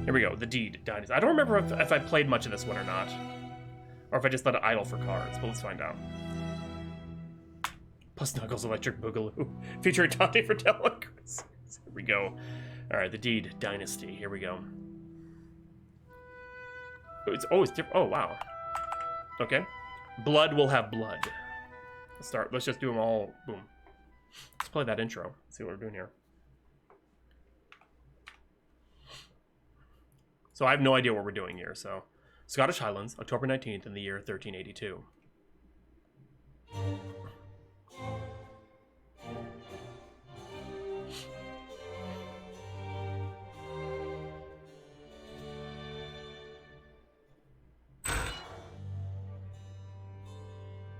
Here we go, the Deed, Dynasty. I don't remember if I played much of this one or not. Or if I just let it idle for cards, but let's find out. Plus Knuckles Electric Boogaloo. Featuring Dante Fratello and Chris. Here we go. Alright, the Deed, Dynasty. Here we go. It's always different. Oh, wow. Okay. Blood will have blood. Let's start. Let's just do them all. Boom. Let's play that intro. See what we're doing here. So I have no idea what we're doing here. So, Scottish Highlands, October 19th in the year 1382.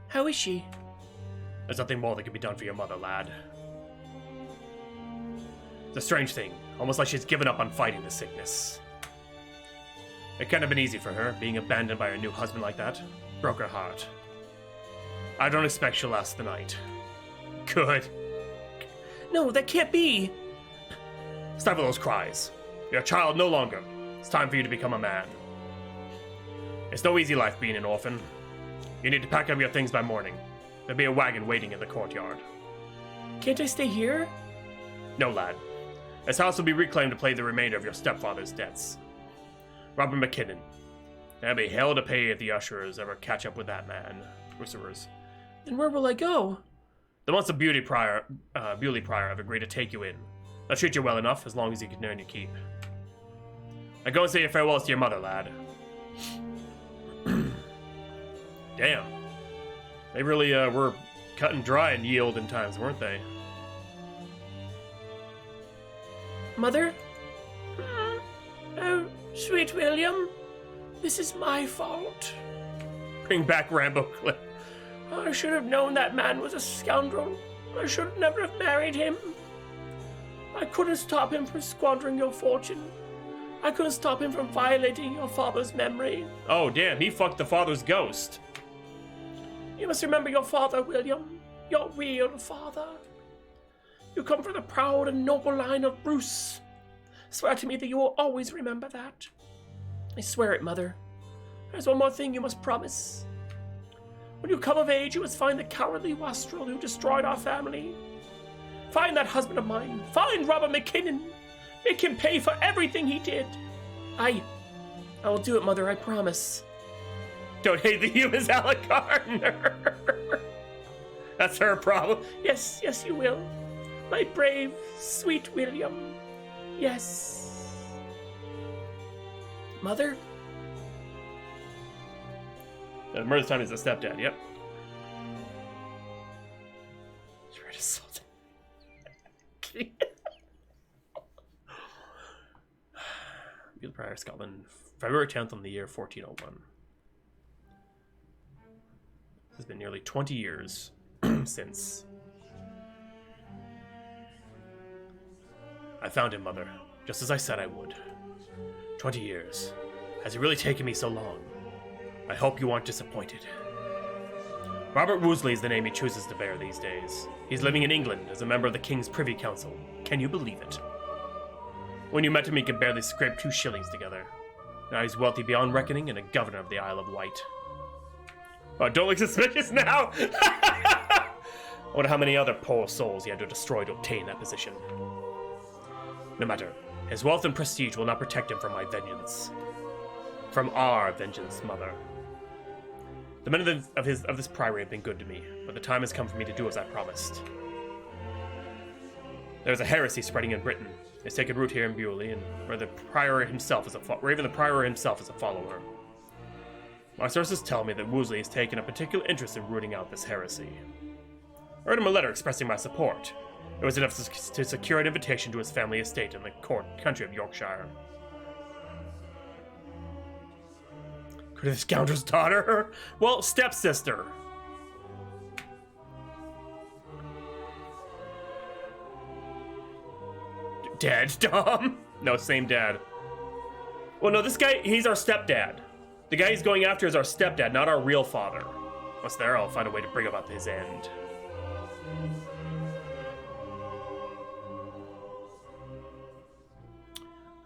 How is she? There's nothing more that can be done for your mother, lad. It's a strange thing, almost like she's given up on fighting the sickness. It can't have been easy for her, being abandoned by her new husband like that. Broke her heart. I don't expect she'll last the night. Good. No, that can't be. Stop with those cries. You're a child no longer. It's time for you to become a man. It's no easy life being an orphan. You need to pack up your things by morning. There'll be a wagon waiting in the courtyard. Can't I stay here? No, lad. This house will be reclaimed to pay the remainder of your stepfather's debts. Robert McKinnon. There'll be hell to pay if the ushers ever catch up with that man. Whisperers. Then where will I go? The monks of Bewley Prior have agreed to take you in. They'll treat you well enough as long as you can earn your keep. Now go and say your farewells to your mother, lad. Damn. They really were cut and dry and yield in times, weren't they? Mother? Oh, sweet William. This is my fault. Bring back Rambo Clip. I should have known that man was a scoundrel. I should never have married him. I couldn't stop him from squandering your fortune. I couldn't stop him from violating your father's memory. Oh, damn, he fucked the father's ghost. You must remember your father, William. Your real father. You come from the proud and noble line of Bruce. Swear to me that you will always remember that. I swear it, Mother. There's one more thing you must promise. When you come of age, you must find the cowardly wastrel who destroyed our family. Find that husband of mine. Find Robert McKinnon. Make him pay for everything he did. I will do it, Mother, I promise. Don't hate the humans, Alec Gardner. That's her problem. Yes, you will. My brave, sweet William. Yes. Mother? The murder time is the stepdad, yep. You're assaulting. Bewley Prior, Scotland, February 10th on the year 1401. It has been nearly 20 years since I found him, Mother, just as I said I would. 20 years. Has it really taken me so long? I hope you aren't disappointed. Robert Woosley is the name he chooses to bear these days. He's living in England as a member of the King's Privy Council. Can you believe it? When you met him, he could barely scrape 2 shillings together. Now he's wealthy beyond reckoning and a governor of the Isle of Wight. Oh, don't look suspicious now! I wonder how many other poor souls he had to destroy to obtain that position. No matter, his wealth and prestige will not protect him from my vengeance. From our vengeance, Mother. The men of this priory have been good to me, but the time has come for me to do as I promised. There is a heresy spreading in Britain. It's taken root here in Bewley, and where even the prior himself is a follower. My sources tell me that Woosley has taken a particular interest in rooting out this heresy. I wrote him a letter expressing my support. It was enough to secure an invitation to his family estate in the country of Yorkshire. Could have the scoundrel's daughter? Well, stepsister. Dad, Dom? No, same dad. Well, no, this guy, he's our stepdad. The guy he's going after is our stepdad, not our real father. Once there, I'll find a way to bring about his end.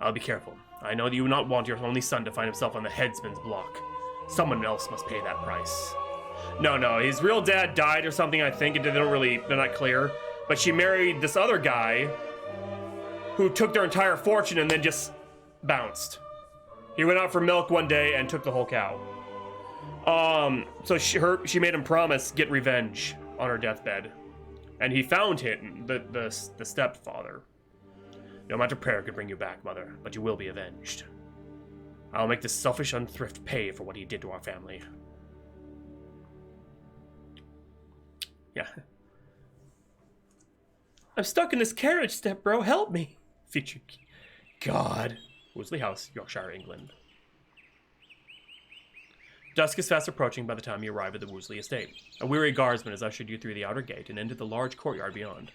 I'll be careful. I know that you would not want your only son to find himself on the headsman's block. Someone else must pay that price. No, his real dad died or something, I think. They're not clear. But she married this other guy who took their entire fortune and then just bounced. He went out for milk one day and took the whole cow. So she made him promise get revenge on her deathbed. And he found him, the stepfather. No amount of prayer could bring you back, Mother, but you will be avenged. I'll make this selfish unthrift pay for what he did to our family. Yeah. I'm stuck in this carriage, step bro. Help me. Featured. God. Woolsey House, Yorkshire, England. Dusk is fast approaching by the time you arrive at the Woolsey estate. A weary guardsman has ushered you through the outer gate and into the large courtyard beyond.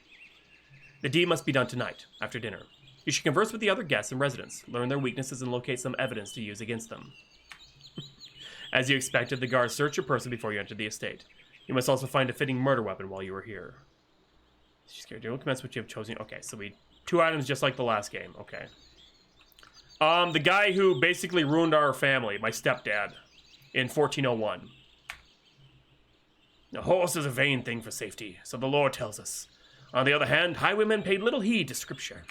The deed must be done tonight, after dinner. You should converse with the other guests and residents, learn their weaknesses, and locate some evidence to use against them. As you expected, the guards search your person before you enter the estate. You must also find a fitting murder weapon while you are here. She's scared. You will commence what you have chosen. Okay, so we 2 items just like the last game. Okay. The guy who basically ruined our family, my stepdad, in 1401. A horse is a vain thing for safety, so the Lord tells us. On the other hand, highwaymen paid little heed to scripture.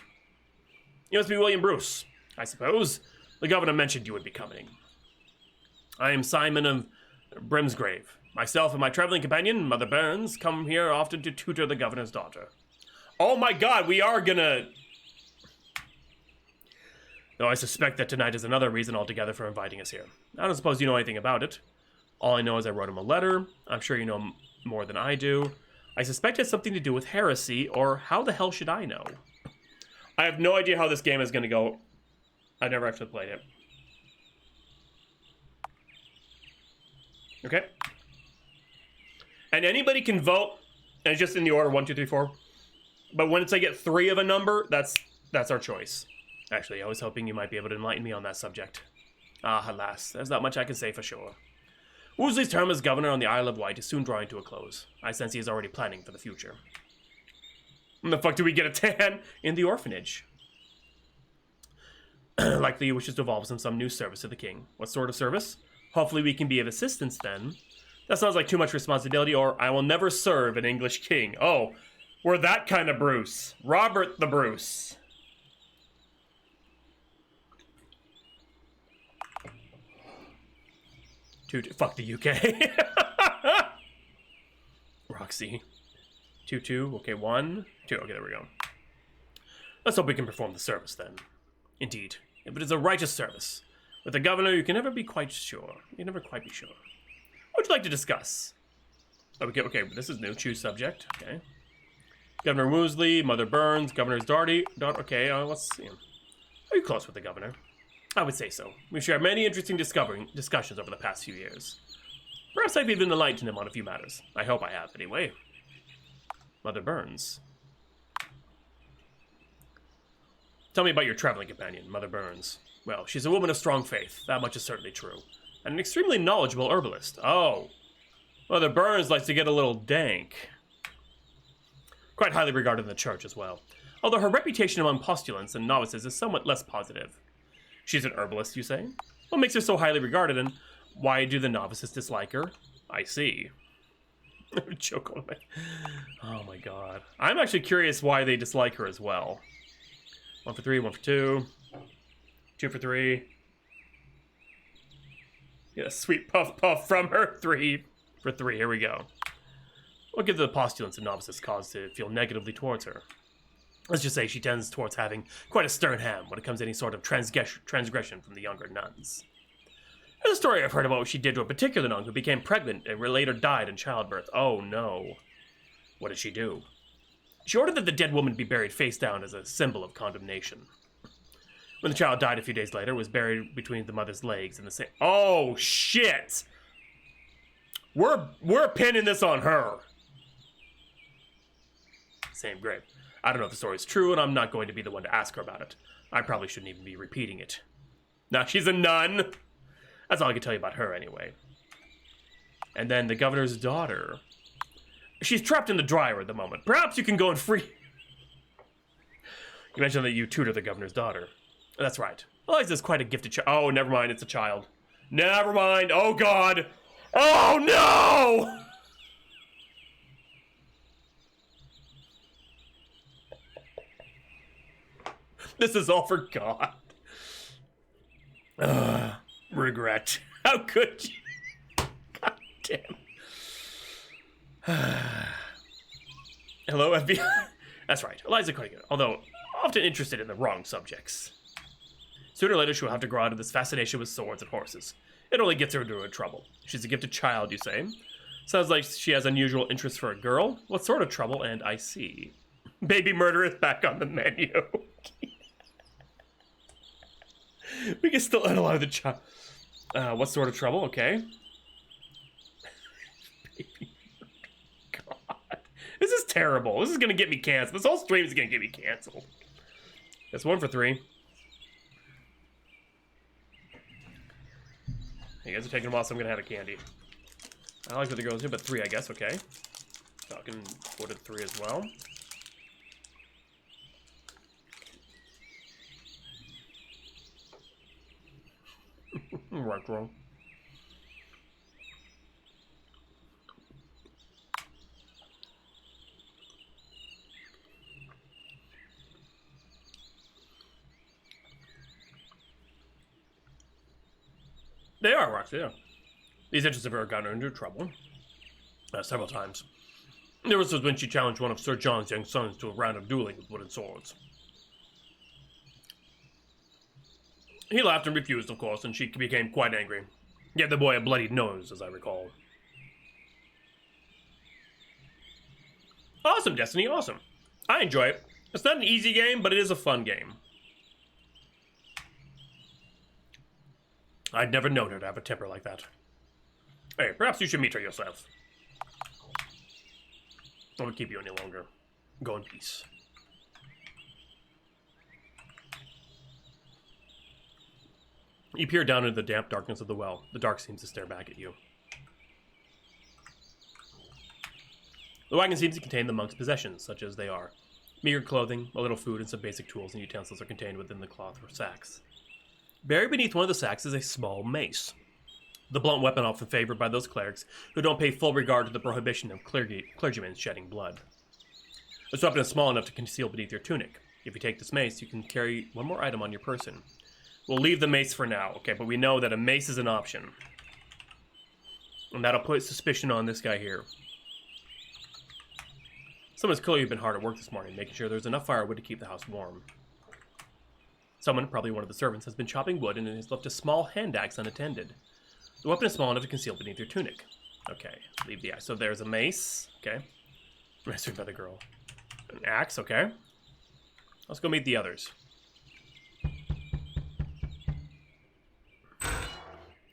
You must be William Bruce, I suppose. The governor mentioned you would be coming. I am Simon of Brimsgrave. Myself and my traveling companion, Mother Burns, come here often to tutor the governor's daughter. Oh my god, we are gonna... Though I suspect that tonight is another reason altogether for inviting us here. I don't suppose you know anything about it. All I know is I wrote him a letter. I'm sure you know more than I do. I suspect it has something to do with heresy, or how the hell should I know? I have no idea how this game is going to go. I've never actually played it. Okay. And anybody can vote, and it's just in the order 1, 2, 3, 4. But once I get 3 of a number, that's our choice. Actually, I was hoping you might be able to enlighten me on that subject. Ah, alas, there's not much I can say for sure. Woolsey's term as governor on the Isle of Wight is soon drawing to a close. I sense he is already planning for the future. When the fuck do we get a tan? In the orphanage. Likely he wishes to involve us in some new service to the king. What sort of service? Hopefully we can be of assistance then. That sounds like too much responsibility, or I will never serve an English king. Oh, we're that kind of Bruce. Robert the Bruce. Fuck the UK. Roxy. 2-2. Okay, 1, 2. Okay, there we go. Let's hope we can perform the service then. Indeed. If it is a righteous service. With the governor, you can never be quite sure. You can never quite be sure. What would you like to discuss? Okay, this is new. Choose subject. Okay. Governor Woosley, Mother Burns, Governor's daughter. Okay, let's see. Are you close with the governor? I would say so. We've shared many interesting discussions over the past few years. Perhaps I've even enlightened him on a few matters. I hope I have, anyway. Mother Burns. Tell me about your traveling companion, Mother Burns. Well, she's a woman of strong faith. That much is certainly true. And an extremely knowledgeable herbalist. Oh. Mother Burns likes to get a little dank. Quite highly regarded in the church as well. Although her reputation among postulants and novices is somewhat less positive. She's an herbalist, you say? What makes her so highly regarded, and why do the novices dislike her? I see. Joke on me. Oh my god. I'm actually curious why they dislike her as well. 1 for 3, 1 for 2. 2 for 3. Get a sweet puff puff from her. 3 for 3. Here we go. What gives the postulants and novices cause to feel negatively towards her? Let's just say she tends towards having quite a stern hand when it comes to any sort of transgression from the younger nuns. There's a story I've heard about what she did to a particular nun who became pregnant and later died in childbirth. Oh no. What did she do? She ordered that the dead woman be buried face down as a symbol of condemnation. When the child died a few days later, it was buried between the mother's legs in the same... Oh, shit! We're pinning this on her. Same grave. I don't know if the story is true, and I'm not going to be the one to ask her about it. I probably shouldn't even be repeating it. Now, she's a nun. That's all I can tell you about her, anyway. And then the governor's daughter. She's trapped in the dryer at the moment. Perhaps you can go and free... You mentioned that you tutor the governor's daughter. That's right. Eliza's quite a gifted child. Oh, never mind. It's a child. Never mind. Oh, God. Oh, no! This is all for God. Regret. How could you? God damn. Hello, FBI. That's right. Eliza Cunningham, although often interested in the wrong subjects. Sooner or later, she'll have to grow out of this fascination with swords and horses. It only gets her into trouble. She's a gifted child, you say? Sounds like she has unusual interest for a girl. What sort of trouble? And I see. Baby murder is back on the menu. We can still analyze the child. What sort of trouble? Okay. Baby murder. God. This is terrible. This is going to get me canceled. This whole stream is going to get me canceled. That's 1 for 3. You guys are taking them off, so I'm going to have a candy. I like what it goes to, but 3, I guess. Okay. So I can put it 3 as well. Right, wrong. They are rocks, yeah. These edges have ever gotten her into trouble. Several times. There was when she challenged one of Sir John's young sons to a round of dueling with wooden swords. He laughed and refused, of course, and she became quite angry. Gave the boy a bloodied nose, as I recall. Awesome, Destiny, awesome. I enjoy it. It's not an easy game, but it is a fun game. I'd never known her to have a temper like that. Hey, perhaps you should meet her yourself. I won't keep you any longer. Go in peace. You peer down into the damp darkness of the well. The dark seems to stare back at you. The wagon seems to contain the monk's possessions, such as they are. Meager clothing, a little food, and some basic tools and utensils are contained within the cloth or sacks. Buried beneath one of the sacks is a small mace. The blunt weapon often favored by those clerics who don't pay full regard to the prohibition of clergymen shedding blood. This weapon is small enough to conceal beneath your tunic. If you take this mace, you can carry one more item on your person. We'll leave the mace for now, okay, but we know that a mace is an option. And that'll put suspicion on this guy here. Someone's clearly been hard at work this morning, making sure there's enough firewood to keep the house warm. Someone, probably one of the servants, has been chopping wood and has left a small hand axe unattended. The weapon is small enough to conceal beneath your tunic. Okay, leave the axe. So there's a mace, okay. Rescued by the girl. An axe, okay. Let's go meet the others.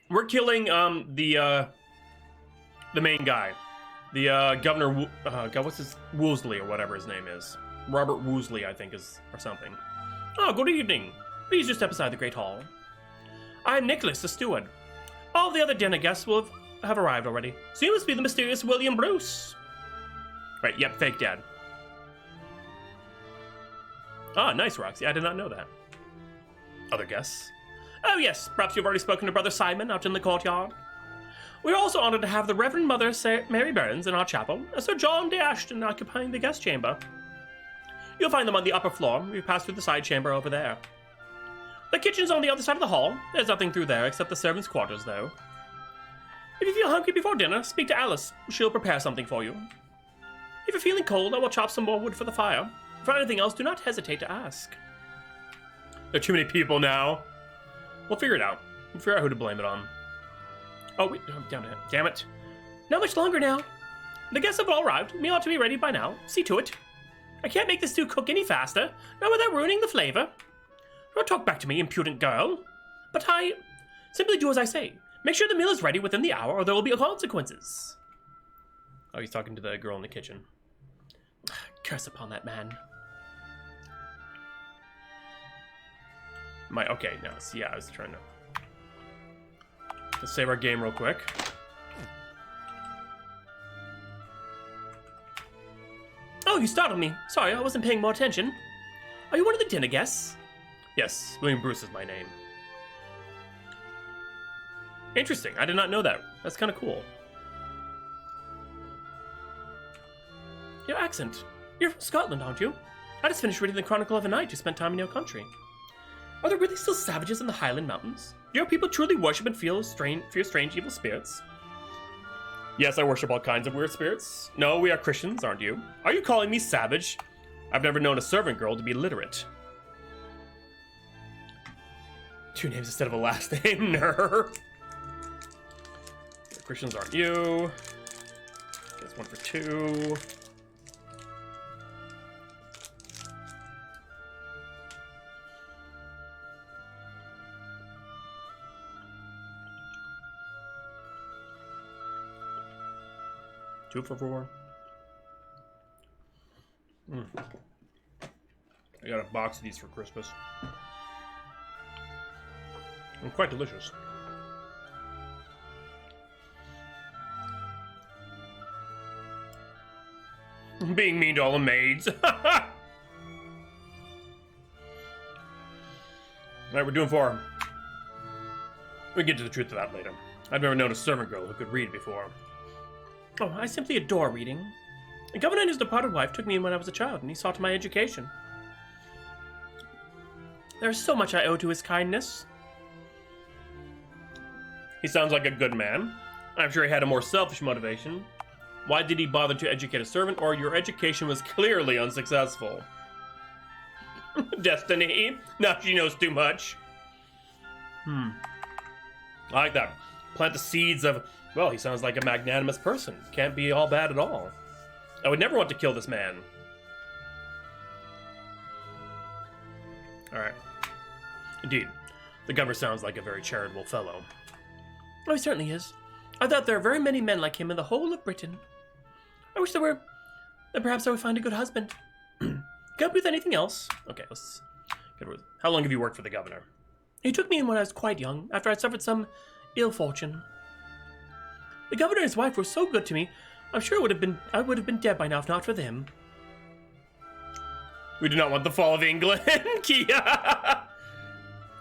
We're killing the main guy, the Governor. God, what's his Woosley or whatever his name is? Robert Woosley, I think, is or something. Oh, good evening. Please just step aside the great hall. I'm Nicholas, the steward. All the other dinner guests will have arrived already. So you must be the mysterious William Bruce. Right, yep, fake dad. Ah, nice, Roxy. I did not know that. Other guests? Oh, yes. Perhaps you've already spoken to Brother Simon out in the courtyard. We're also honored to have the Reverend Mother Mary Burns in our chapel, and Sir John de Ashton occupying the guest chamber. You'll find them on the upper floor. We pass through the side chamber over there. The kitchen's on the other side of the hall. There's nothing through there except the servants' quarters, though. If you feel hungry before dinner, speak to Alice. She'll prepare something for you. If you're feeling cold, I will chop some more wood for the fire. For anything else, do not hesitate to ask. There are too many people now. We'll figure it out. We'll figure out who to blame it on. Oh, wait. Damn it. Not much longer now. The guests have all arrived. Meal ought to be ready by now. See to it. I can't make this stew cook any faster, not without ruining the flavor. Don't talk back to me, impudent girl. But simply do as I say. Make sure the meal is ready within the hour, or there will be consequences. Oh, he's talking to the girl in the kitchen. Curse upon that man. Okay, no, yeah, I was trying to... Let's save our game real quick. Oh, you startled me. Sorry, I wasn't paying more attention. Are you one of the dinner guests? Yes, William Bruce is my name. Interesting. I did not know that. That's kind of cool. Your accent. You're from Scotland, aren't you? I just finished reading the Chronicle of a Knight who spent time in your country. Are there really still savages in the Highland Mountains? Do your people truly worship and fear strange evil spirits? Yes, I worship all kinds of weird spirits. No, we are Christians, aren't you? Are you calling me savage? I've never known a servant girl to be literate. 2 names instead of a last name, nerve. Christians aren't you. Guess 1 for 2. Two for 4. I got a box of these for Christmas. They're quite delicious. Being mean to all the maids. Alright, we're doing 4. We can get to the truth of that later. I've never known a servant girl who could read before. Oh, I simply adore reading. The governor and his departed wife took me in when I was a child, and he saw to my education. There is so much I owe to his kindness. He sounds like a good man. I'm sure he had a more selfish motivation. Why did he bother to educate a servant, or your education was clearly unsuccessful? Destiny. Now she knows too much. I like that. Plant the seeds of... Well, he sounds like a magnanimous person. Can't be all bad at all. I would never want to kill this man. Alright. Indeed. The governor sounds like a very charitable fellow. Oh, he certainly is. I thought there are very many men like him in the whole of Britain. I wish there were. Then perhaps I would find a good husband. Can I help you with anything else? Okay, let's get with... How long have you worked for the governor? He took me in when I was quite young, after I'd suffered some ill fortune. The governor and his wife were so good to me, I'm sure I would have been dead by now if not for them. We do not want the fall of England, Kia!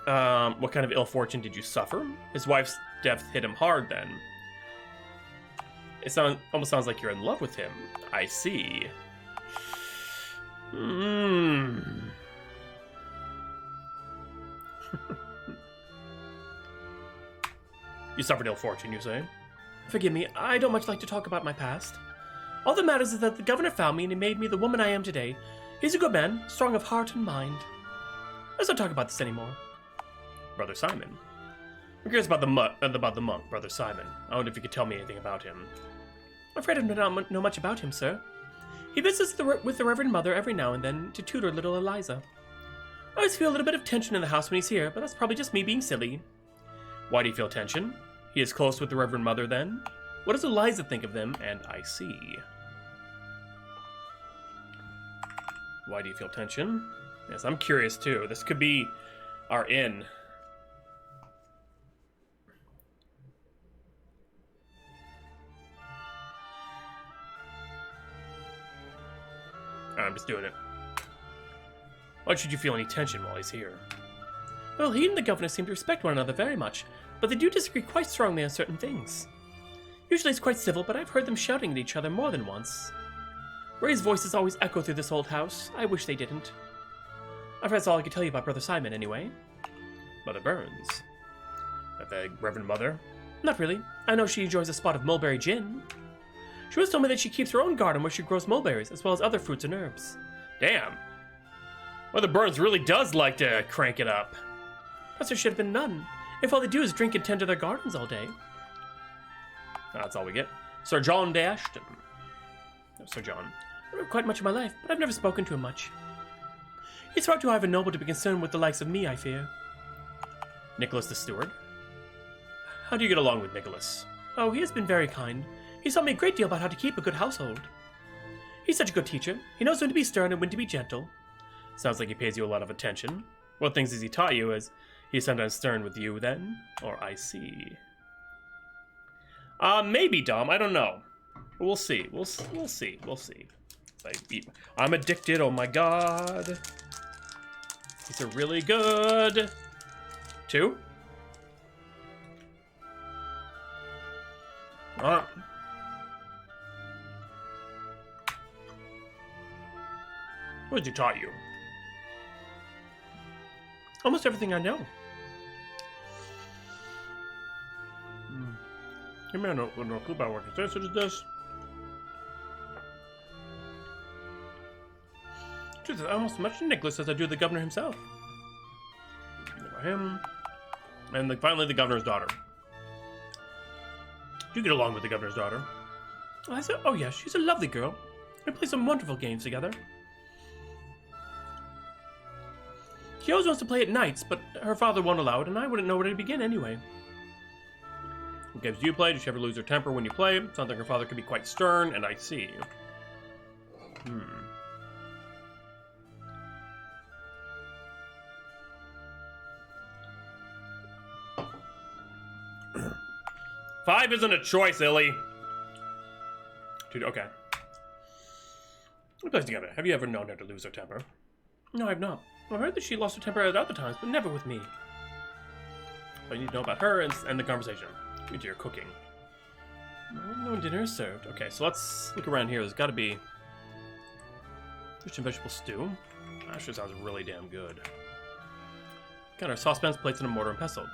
What kind of ill fortune did you suffer? His wife's death hit him hard then. It almost sounds like you're in love with him. I see. You suffered ill fortune, you say? Forgive me, I don't much like to talk about my past. All that matters is that the governor found me and he made me the woman I am today. He's a good man, strong of heart and mind. Let's not talk about this anymore. Brother Simon. I'm curious about the monk, Brother Simon. I wonder if you could tell me anything about him. I'm afraid I do not know much about him, sir. He visits with the Reverend Mother every now and then to tutor little Eliza. I always feel a little bit of tension in the house when he's here, but that's probably just me being silly. Why do you feel tension? He is close with the Reverend Mother, then? What does Eliza think of them? And I see. Why do you feel tension? Yes, I'm curious, too. This could be our inn. I'm just doing it. Why should you feel any tension while he's here? Well, he and the governor seem to respect one another very much, but they do disagree quite strongly on certain things. Usually it's quite civil, but I've heard them shouting at each other more than once. Ray's voices always echo through this old house. I wish they didn't. I think that's all I can tell you about Brother Simon, anyway. Mother Burns. But the Reverend Mother? Not really. I know she enjoys a spot of mulberry gin. She once told me that she keeps her own garden where she grows mulberries, as well as other fruits and herbs. Damn. Mother Burns really does like to crank it up. Perhaps there should have been none, if all they do is drink and tend to their gardens all day. That's all we get. Sir John de Ashton. No, Sir John. I know quite much of my life, but I've never spoken to him much. He's far too high of a noble to be concerned with the likes of me, I fear. Nicholas the Steward. How do you get along with Nicholas? Oh, he has been very kind. He's taught me a great deal about how to keep a good household. He's such a good teacher. He knows when to be stern and when to be gentle. Sounds like he pays you a lot of attention. What things has he taught you? Is he sometimes stern with you then? Or I see. Maybe, Dom. I don't know. We'll see. We'll see. I'm addicted. Oh my god. These are really good. 2. Alright. What did you taught you? Almost everything I know. You may not know clue about what research is this. Truth is, almost as much to Nicholas as I do the governor himself. Him. And finally, the governor's daughter. You get along with the governor's daughter. I said, oh yeah, she's a lovely girl. We play some wonderful games together. She always wants to play at nights, but her father won't allow it, and I wouldn't know where to begin anyway. What games do you play? Does she ever lose her temper when you play? Sounds like her father could be quite stern, and I see. 5 isn't a choice, Illy. Dude, okay. We play together. Have you ever known her to lose her temper? No, I've not. I've heard that she lost her temper at other times, but never with me. So you need to know about her and the conversation. Get to your cooking. No dinner is served. Okay, so let's look around here. There's got to be fish and vegetable stew. That sure sounds really damn good. Got our saucepans, plates, and a mortar and pestle.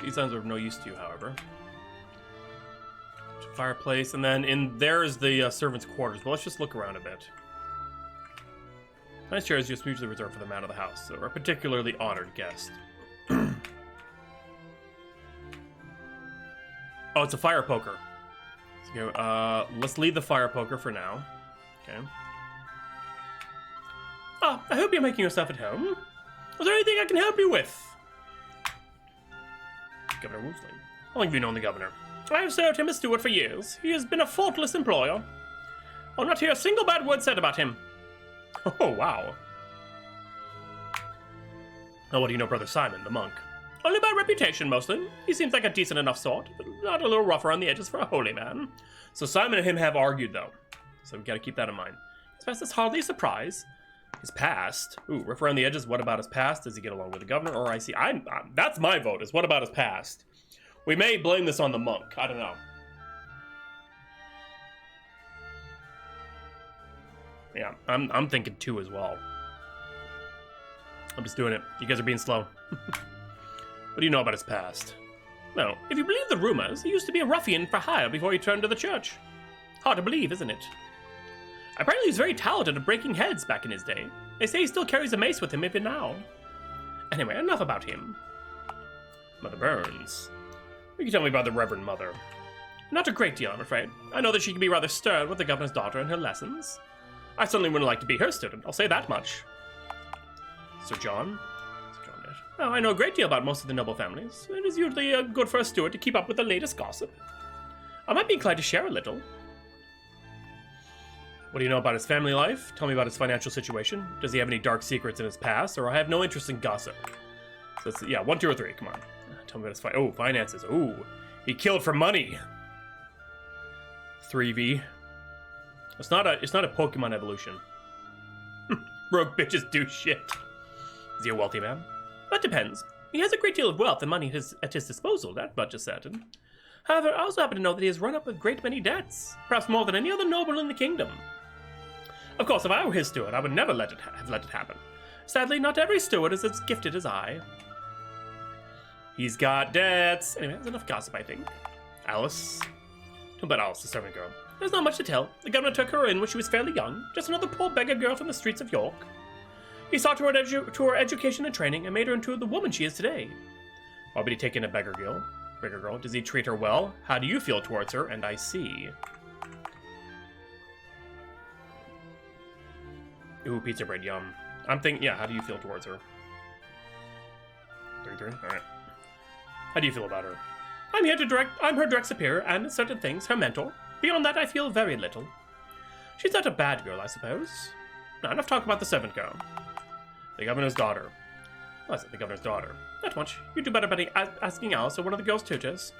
These items are of no use to you, however. Fireplace, and then there's the servants' quarters. But let's just look around a bit. Nice chairs just usually reserved for the man of the house, or a particularly honored guest. Oh, it's a fire poker. So, let's leave the fire poker for now. Okay. Oh, I hope you're making yourself at home. Is there anything I can help you with? Governor Woosley. How long have you known the governor? I have served him as steward for years. He has been a faultless employer. I'll not hear a single bad word said about him. Oh, wow. Now, what do you know Brother Simon, the monk? Only by reputation, mostly. He seems like a decent enough sort, but not a little rougher on the edges for a holy man. So Simon and him have argued, though. So we gotta keep that in mind. His past is hardly a surprise. His past? Ooh, rough around the edges. What about his past? Does he get along with the governor? Or I see. That's my vote, is what about his past? We may blame this on the monk. I don't know. Yeah, I'm thinking 2 as well. I'm just doing it. You guys are being slow. What do you know about his past? Well, if you believe the rumors, he used to be a ruffian for hire before he turned to the church. Hard to believe, isn't it? Apparently he's very talented at breaking heads back in his day. They say he still carries a mace with him even now. Anyway, enough about him. Mother Burns. What can you tell me about the Reverend Mother? Not a great deal, I'm afraid. I know that she can be rather stern with the governor's daughter in her lessons. I certainly wouldn't like to be her student, I'll say that much. Sir John? Sir John, yes. Oh, I know a great deal about most of the noble families. It is usually good for a steward to keep up with the latest gossip. I might be inclined to share a little. What do you know about his family life? Tell me about his financial situation. Does he have any dark secrets in his past? Or I have no interest in gossip. So it's, yeah, 1, 2, or 3, come on. Tell me about his finances. Ooh, he killed for money. 3v. It's not a Pokemon evolution. Broke bitches do shit. Is he a wealthy man? That depends. He has a great deal of wealth and money at his disposal, that much is certain. However, I also happen to know that he has run up a great many debts, perhaps more than any other noble in the kingdom. Of course, if I were his steward, I would never have let it happen. Sadly, not every steward is as gifted as I. He's got debts. Anyway, that's enough gossip, I think. Alice. Tell about Alice, the servant girl. There's not much to tell. The governor took her in when she was fairly young, just another poor beggar girl from the streets of York. He saw to her education and training and made her into the woman she is today. Why would he take in a beggar girl? Does he treat her well? How do you feel towards her? And I see. Ooh, pizza bread, yum. I'm thinking, yeah, how do you feel towards her? 3-3, alright. How do you feel about her? I'm her direct superior, and in certain things, her mentor. Beyond that, I feel very little. She's not a bad girl, I suppose. Now, enough talk about the servant girl. The governor's daughter. Oh, I said the governor's daughter. Not much. You do better by asking Alice or one of the girl's tutors.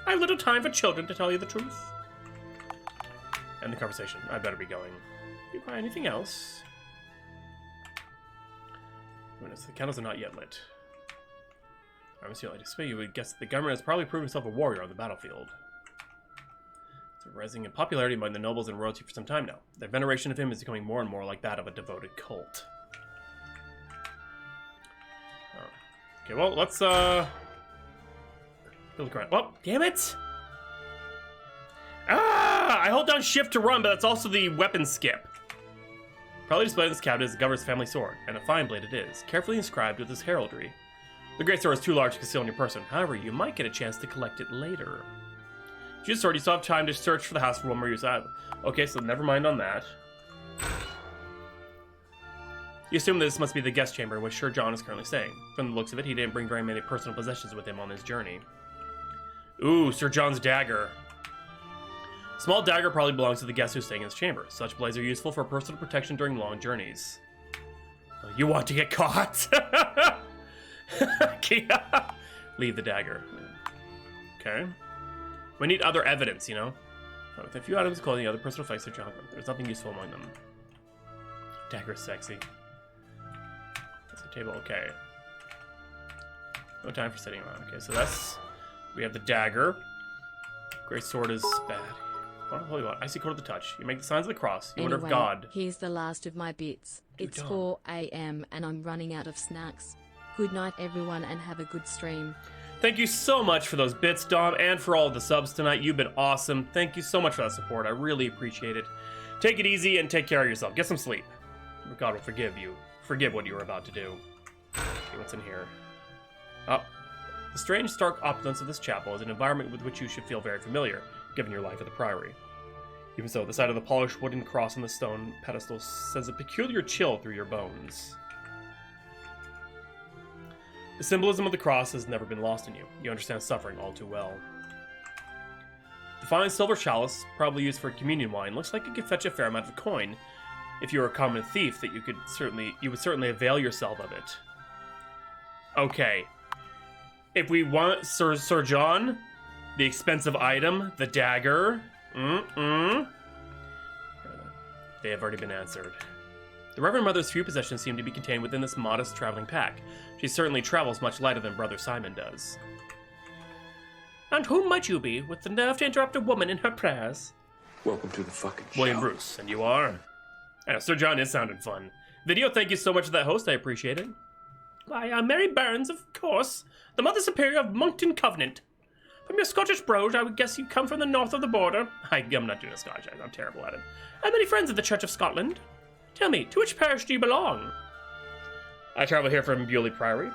I have little time for children, to tell you the truth. End the conversation. I better be going. Do you buy anything else? Goodness, the candles are not yet lit. I'm assuming like display, you would guess that the government has probably proven himself a warrior on the battlefield. It's rising in popularity among the nobles and royalty for some time now. Their veneration of him is becoming more and more like that of a devoted cult. Okay, well, let's, build a ground. Oh, damn it! Ah! I hold down shift to run, but that's also the weapon skip. Probably displayed in this cabinet is the governor's family sword, and a fine blade it is, carefully inscribed with his heraldry. The great sword is too large to conceal in your person. However, you might get a chance to collect it later. If you use sword, you still have time to search for the house for one more use. Okay, so never mind on that. You assume that this must be the guest chamber in which Sir John is currently staying. From the looks of it, he didn't bring very many personal possessions with him on his journey. Ooh, Sir John's dagger. Small dagger probably belongs to the guest who's staying in his chamber. Such blades are useful for personal protection during long journeys. You want to get caught? Leave the dagger. Okay. We need other evidence, you know? With a few items of clothing, other personal effects are John. There's nothing useful among them. Dagger is sexy. That's a table, okay. No time for sitting around. Okay, so that's... We have the dagger. Great sword is bad. Holy God, icy cold to the touch. You make the signs of the cross. You wonder if God... Here's the last of my bits. It's 4 a.m. and I'm running out of snacks. Good night, everyone, and have a good stream. Thank you so much for those bits, Dom, and for all of the subs tonight. You've been awesome. Thank you so much for that support. I really appreciate it. Take it easy and take care of yourself. Get some sleep. God will forgive you. Forgive what you were about to do. Okay, what's in here? Oh. The strange, stark opulence of this chapel is an environment with which you should feel very familiar, given your life at the Priory. Even so, the sight of the polished wooden cross on the stone pedestal sends a peculiar chill through your bones. The symbolism of the cross has never been lost in you. You understand suffering all too well. The fine silver chalice, probably used for communion wine, looks like it could fetch a fair amount of coin. If you were a common thief, that you would certainly avail yourself of it. Okay. If we want Sir John, the expensive item, the dagger, they have already been answered. The Reverend Mother's few possessions seem to be contained within this modest traveling pack. She certainly travels much lighter than Brother Simon does. And whom might you be, with the nerve to interrupt a woman in her prayers? Welcome to the fucking show. William Bruce, and you are? I know, Sir John is sounding fun. Video, thank you so much for that host, I appreciate it. Why, I'm Mary Burns, of course, the Mother Superior of Monkton Covenant. From your Scottish brogue, I would guess you come from the north of the border. I'm not doing a Scottish accent, I'm terrible at it. How many friends of the Church of Scotland? Tell me, to which parish do you belong? I travel here from Bewley Priory.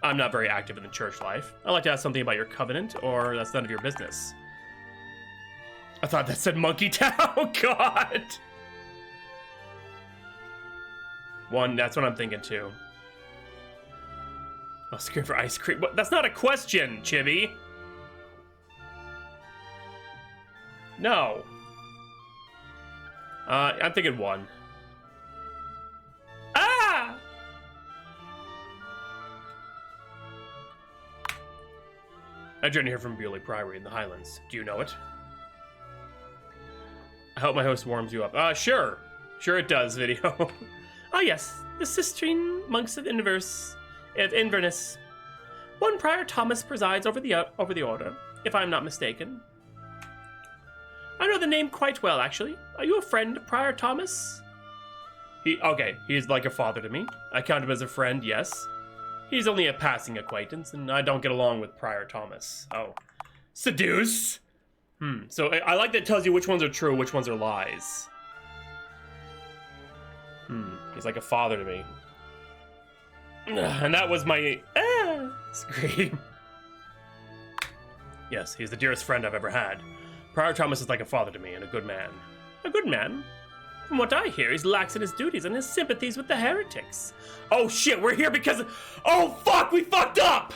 I'm not very active in the church life. I'd like to ask something about your covenant, or that's none of your business. I thought that said Monkey Town, God! That's what I'm thinking too. Oh, scream for ice cream. What? That's not a question, Chibi. No. I'm thinking 1. Ah! I journey here from Bewley Priory in the Highlands. Do you know it? I hope my host warms you up. Sure. Sure it does, video. Ah, yes, the Sistine monks of Inverness. One Prior Thomas presides over the order, if I'm not mistaken. I know the name quite well, actually. Are you a friend of Prior Thomas? He's like a father to me. I count him as a friend, yes. He's only a passing acquaintance, and I don't get along with Prior Thomas. Oh. Seduce? So I like that it tells you which ones are true, which ones are lies. He's like a father to me. And that was my scream. Yes, he's the dearest friend I've ever had. Prior Thomas is like a father to me and a good man. A good man? From what I hear, he's lax in his duties and his sympathies with the heretics. Oh shit, we're here because oh fuck, we fucked up!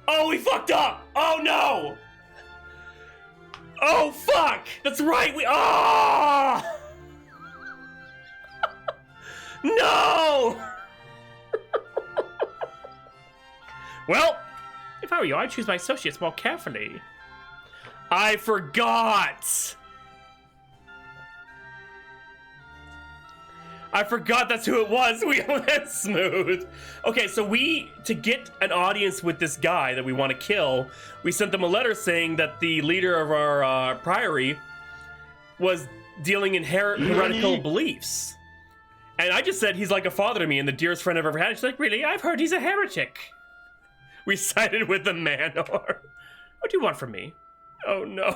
Oh, we fucked up! Oh no! Oh fuck! That's right, No! Well, if I were you, I'd choose my associates more carefully. I forgot! I forgot that's who it was. We went smooth. Okay, so to get an audience with this guy that we want to kill, we sent them a letter saying that the leader of our priory was dealing in heretical beliefs. And I just said he's like a father to me and the dearest friend I've ever had. She's like, really? I've heard he's a heretic. We sided with the Manor. What do you want from me? Oh no.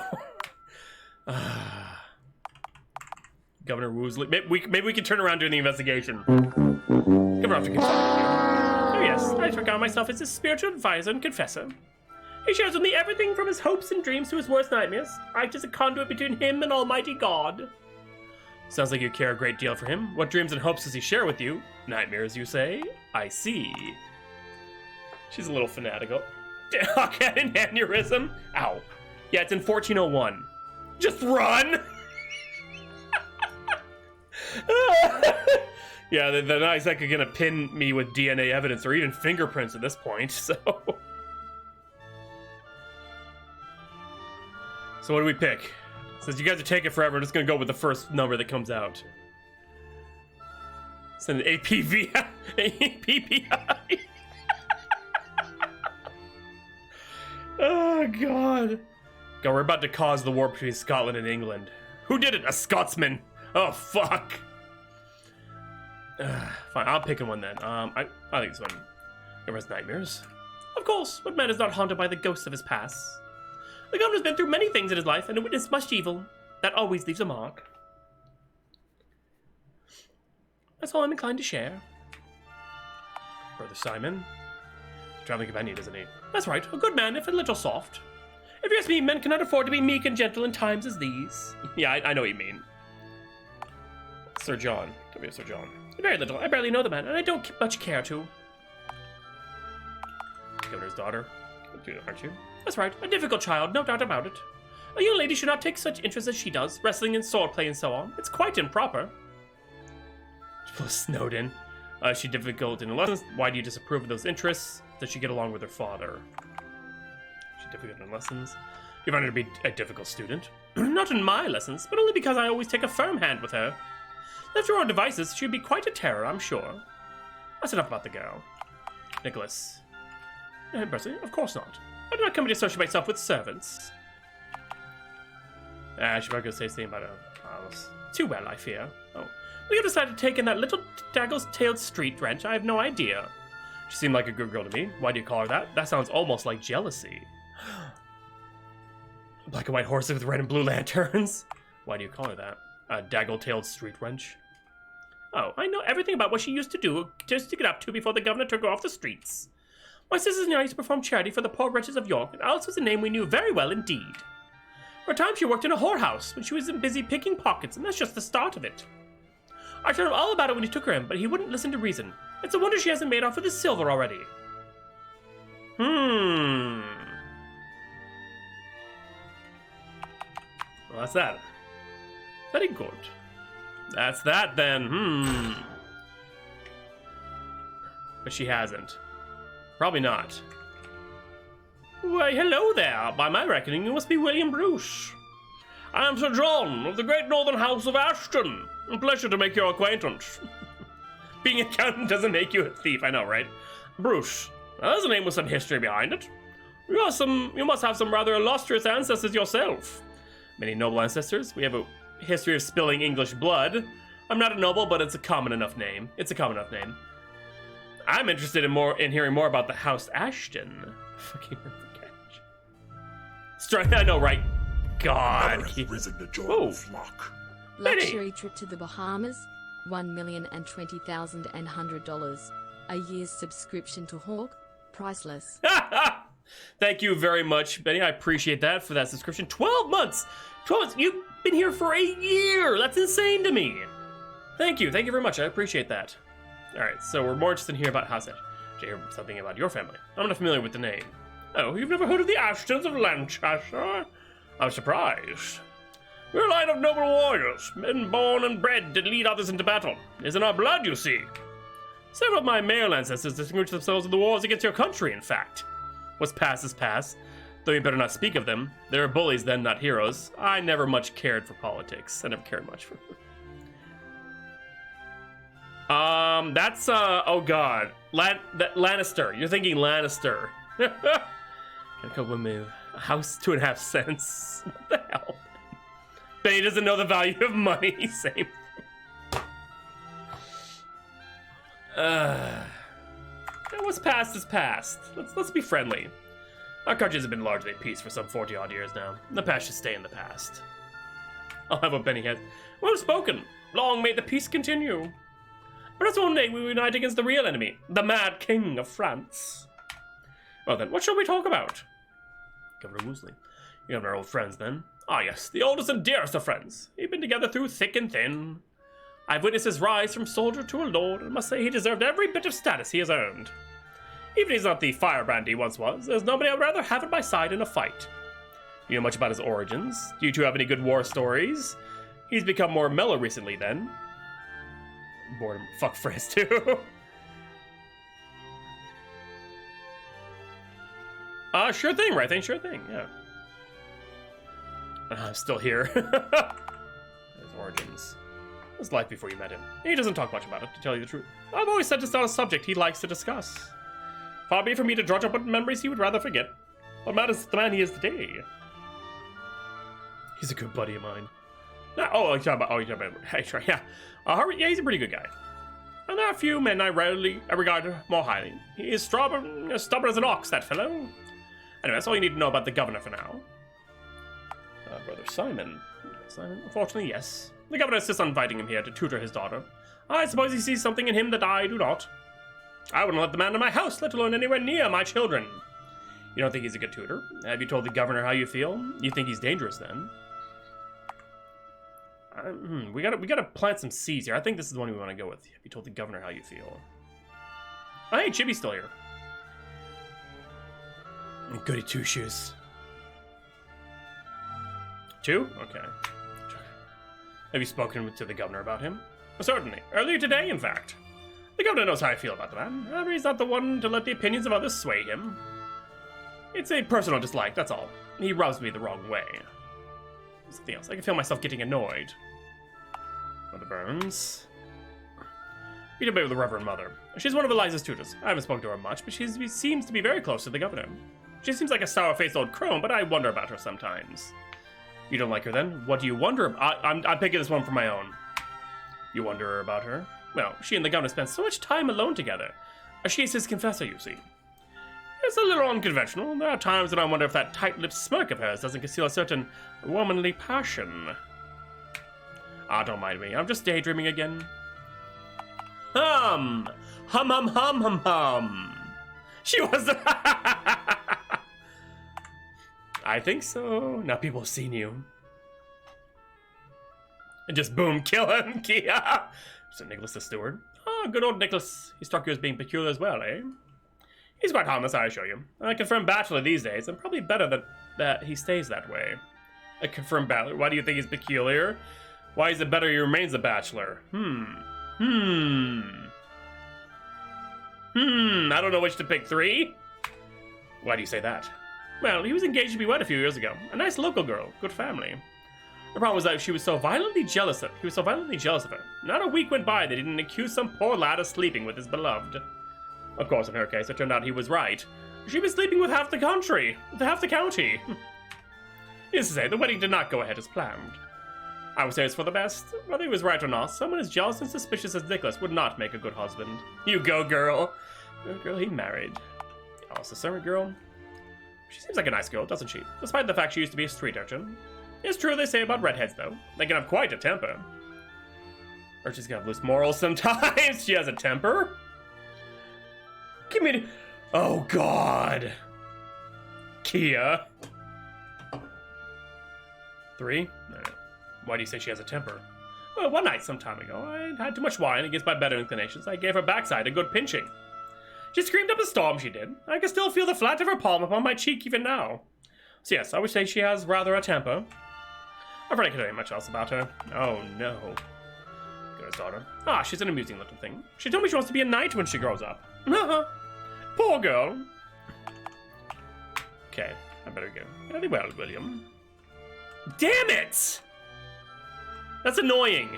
Governor Woosley. Maybe we can turn around during the investigation. Governor often consulted with you. Oh yes, I regard myself as his spiritual advisor and confessor. He shares with me everything from his hopes and dreams to his worst nightmares. I act as a conduit between him and Almighty God. Sounds like you care a great deal for him. What dreams and hopes does he share with you? Nightmares, you say? I see. She's a little fanatical. Hawk had an aneurysm? Ow. Yeah, it's in 1401. Just run! Yeah, they're not exactly gonna pin me with DNA evidence or even fingerprints at this point, so... So what do we pick? Since you guys are taking forever, I'm just gonna go with the first number that comes out. Send an APV... APPI. Oh, God. God, we're about to cause the war between Scotland and England. Who did it? A Scotsman. Oh, fuck. Fine, I'm picking one then. I think this one. Governor's nightmares. Of course, what man is not haunted by the ghosts of his past? The governor's been through many things in his life and witnessed much evil. That always leaves a mark. That's all I'm inclined to share. Brother Simon. Traveling companion, isn't he? That's right, a good man, if a little soft. If you ask me, men cannot afford to be meek and gentle in times as these. Yeah, I know what you mean. Sir John. Come here, Sir John. Very little. I barely know the man, and I don't much care to. Governor's daughter. Aren't you? That's right. A difficult child, no doubt about it. A young lady should not take such interest as she does, wrestling and swordplay and so on. It's quite improper. Snowden. Is she difficult in lessons? Why do you disapprove of those interests? Does she get along with her father? Is she difficult in lessons? You find her to be a difficult student? Not in my lessons, but only because I always take a firm hand with her. Left to her own devices, she'd be quite a terror, I'm sure. That's enough about the girl. Nicholas. Percy, of course not. I do not come to associate myself with servants. She's not going to say something about her. Too well, I fear. Oh. We have decided to take in that little daggle-tailed street wench. I have no idea. She seemed like a good girl to me. Why do you call her that? That sounds almost like jealousy. Black and white horses with red and blue lanterns. Why do you call her that? A daggle-tailed street wench. Oh, I know everything about what she used to do just to get up to before the governor took her off the streets. My sisters and I used to perform charity for the poor wretches of York, and Alice was a name we knew very well indeed. For a time she worked in a whorehouse when she was busy picking pockets, and that's just the start of it. I told him all about it when he took her in, but he wouldn't listen to reason. It's a wonder she hasn't made off with his silver already. Well, that's that. Very good. That's that then. But she hasn't. Probably not. Why, hello there. By my reckoning, you must be William Bruce. I am Sir John of the great northern house of Ashton. A pleasure to make your acquaintance. Being an accountant doesn't make you a thief, I know, right? Bruce. That's a name with some history behind it. You must have some rather illustrious ancestors yourself. Many noble ancestors. We have a history of spilling English blood. I'm not a noble, but it's a common enough name. I'm interested in hearing more about the House Ashton. Fucking strike. I know, right? God. Risen to join the flock. Luxury trip to the Bahamas, $1,020,100. A year's subscription to Hawk, priceless. Thank you very much, Benny. I appreciate that for that subscription. 12 months! 12 months! You've been here for a year! That's insane to me! Thank you very much. I appreciate that. Alright, so we're more interested in hearing about House Ashton. Did you hear something about your family? I'm not familiar with the name. Oh, you've never heard of the Ashtons of Lancaster? I'm surprised. We're a line of noble warriors, men born and bred to lead others into battle. It's in our blood, you see. Several of my male ancestors distinguished themselves in the wars against your country, in fact. What's past is past, though you better not speak of them. They were bullies then, not heroes. I never much cared for politics. I never cared much for That's, oh god. Lannister. You're thinking Lannister. Gonna cope with me. A house, 2.5 cents. What the hell? Benny doesn't know the value of money. Same. What's past is past. Let's be friendly. Our countries have been largely at peace for some 40-odd years now. The past should stay in the past. I'll have what Benny has. Well spoken. Long may the peace continue. Perhaps one day we will unite against the real enemy, the Mad King of France. Well then, what shall we talk about? Governor Woosley. You have our old friends then. Ah yes, the oldest and dearest of friends. We've been together through thick and thin. I've witnessed his rise from soldier to a lord, and must say he deserved every bit of status he has earned. Even if he's not the firebrand he once was, there's nobody I'd rather have at my side in a fight. Do you know much about his origins? Do you two have any good war stories? He's become more mellow recently then. Boredom. Fuck Frizz too. Sure thing, right thing, sure thing, yeah. I'm still here. His origins. His life before you met him. He doesn't talk much about it, to tell you the truth. I've always said it's not a subject he likes to discuss. Far be it for me to drudge up what memories he would rather forget. What matters is the man he is today. He's a good buddy of mine. You're talking about, hey, sure, yeah. Yeah, he's a pretty good guy. And there are a few men I regard more highly. He is stubborn as an ox, that fellow. Anyway, that's all you need to know about the governor for now. Brother Simon. Simon, unfortunately, yes. The governor insists on inviting him here to tutor his daughter. I suppose he sees something in him that I do not. I wouldn't let the man in my house, let alone anywhere near my children. You don't think he's a good tutor? Have you told the governor how you feel? You think he's dangerous then? We gotta plant some seeds here. I think this is the one we want to go with. Have you told the governor how you feel? Oh, hey, Chibi's still here. Goody two shoes. 2? Okay. Have you spoken to the governor about him? Certainly. Earlier today, in fact. The governor knows how I feel about the man. However, he's not the one to let the opinions of others sway him. It's a personal dislike, that's all. He rubs me the wrong way. Something else. I can feel myself getting annoyed. Mother Burns. We debate with the Reverend Mother. She's one of Eliza's tutors. I haven't spoken to her much, but she seems to be very close to the governor. She seems like a sour-faced old crone, but I wonder about her sometimes. You don't like her then? What do you wonder about? I'm picking this one for my own. You wonder about her? Well, she and the governor spend so much time alone together. She is his confessor, you see. It's a little unconventional. There are times when I wonder if that tight-lipped smirk of hers doesn't conceal a certain womanly passion. Don't mind me. I'm just daydreaming again. Hum! Hum, hum, hum, hum, hum. She was... I think so. Now people have seen you. And just boom, kill him, Kia! So Nicholas the steward. Oh, good old Nicholas. He struck you as being peculiar as well, eh? He's quite harmless, I assure you. A confirmed bachelor these days, and probably better that he stays that way. A confirmed bachelor? Why do you think he's peculiar? Why is it better he remains a bachelor? I don't know which to pick. 3? Why do you say that? Well, he was engaged to be wed a few years ago. A nice local girl, good family. The problem was that he was so violently jealous of her. Not a week went by that he didn't accuse some poor lad of sleeping with his beloved. Of course, in her case, it turned out he was right. She was sleeping with half the country, with half the county. Needless to say, the wedding did not go ahead as planned. I would say it's for the best. Whether he was right or not, someone as jealous and suspicious as Nicholas would not make a good husband. You go, girl. Good girl he married. Also, servant girl. She seems like a nice girl, doesn't she? Despite the fact she used to be a street urchin. It's true they say about redheads, though. They can have quite a temper. Urchins can have loose morals sometimes. She has a temper? Give me... Oh, God. Kia. 3? Why do you say she has a temper? Well, one night some time ago, I had too much wine against my better inclinations. I gave her backside a good pinching. She screamed up a storm, she did. I can still feel the flat of her palm upon my cheek even now. So yes, I would say she has rather a temper. I've already heard much else about her. Oh, no. Girl's daughter. She's an amusing little thing. She told me she wants to be a knight when she grows up. Poor girl. Okay, I better go. Very well, William. Damn it! That's annoying.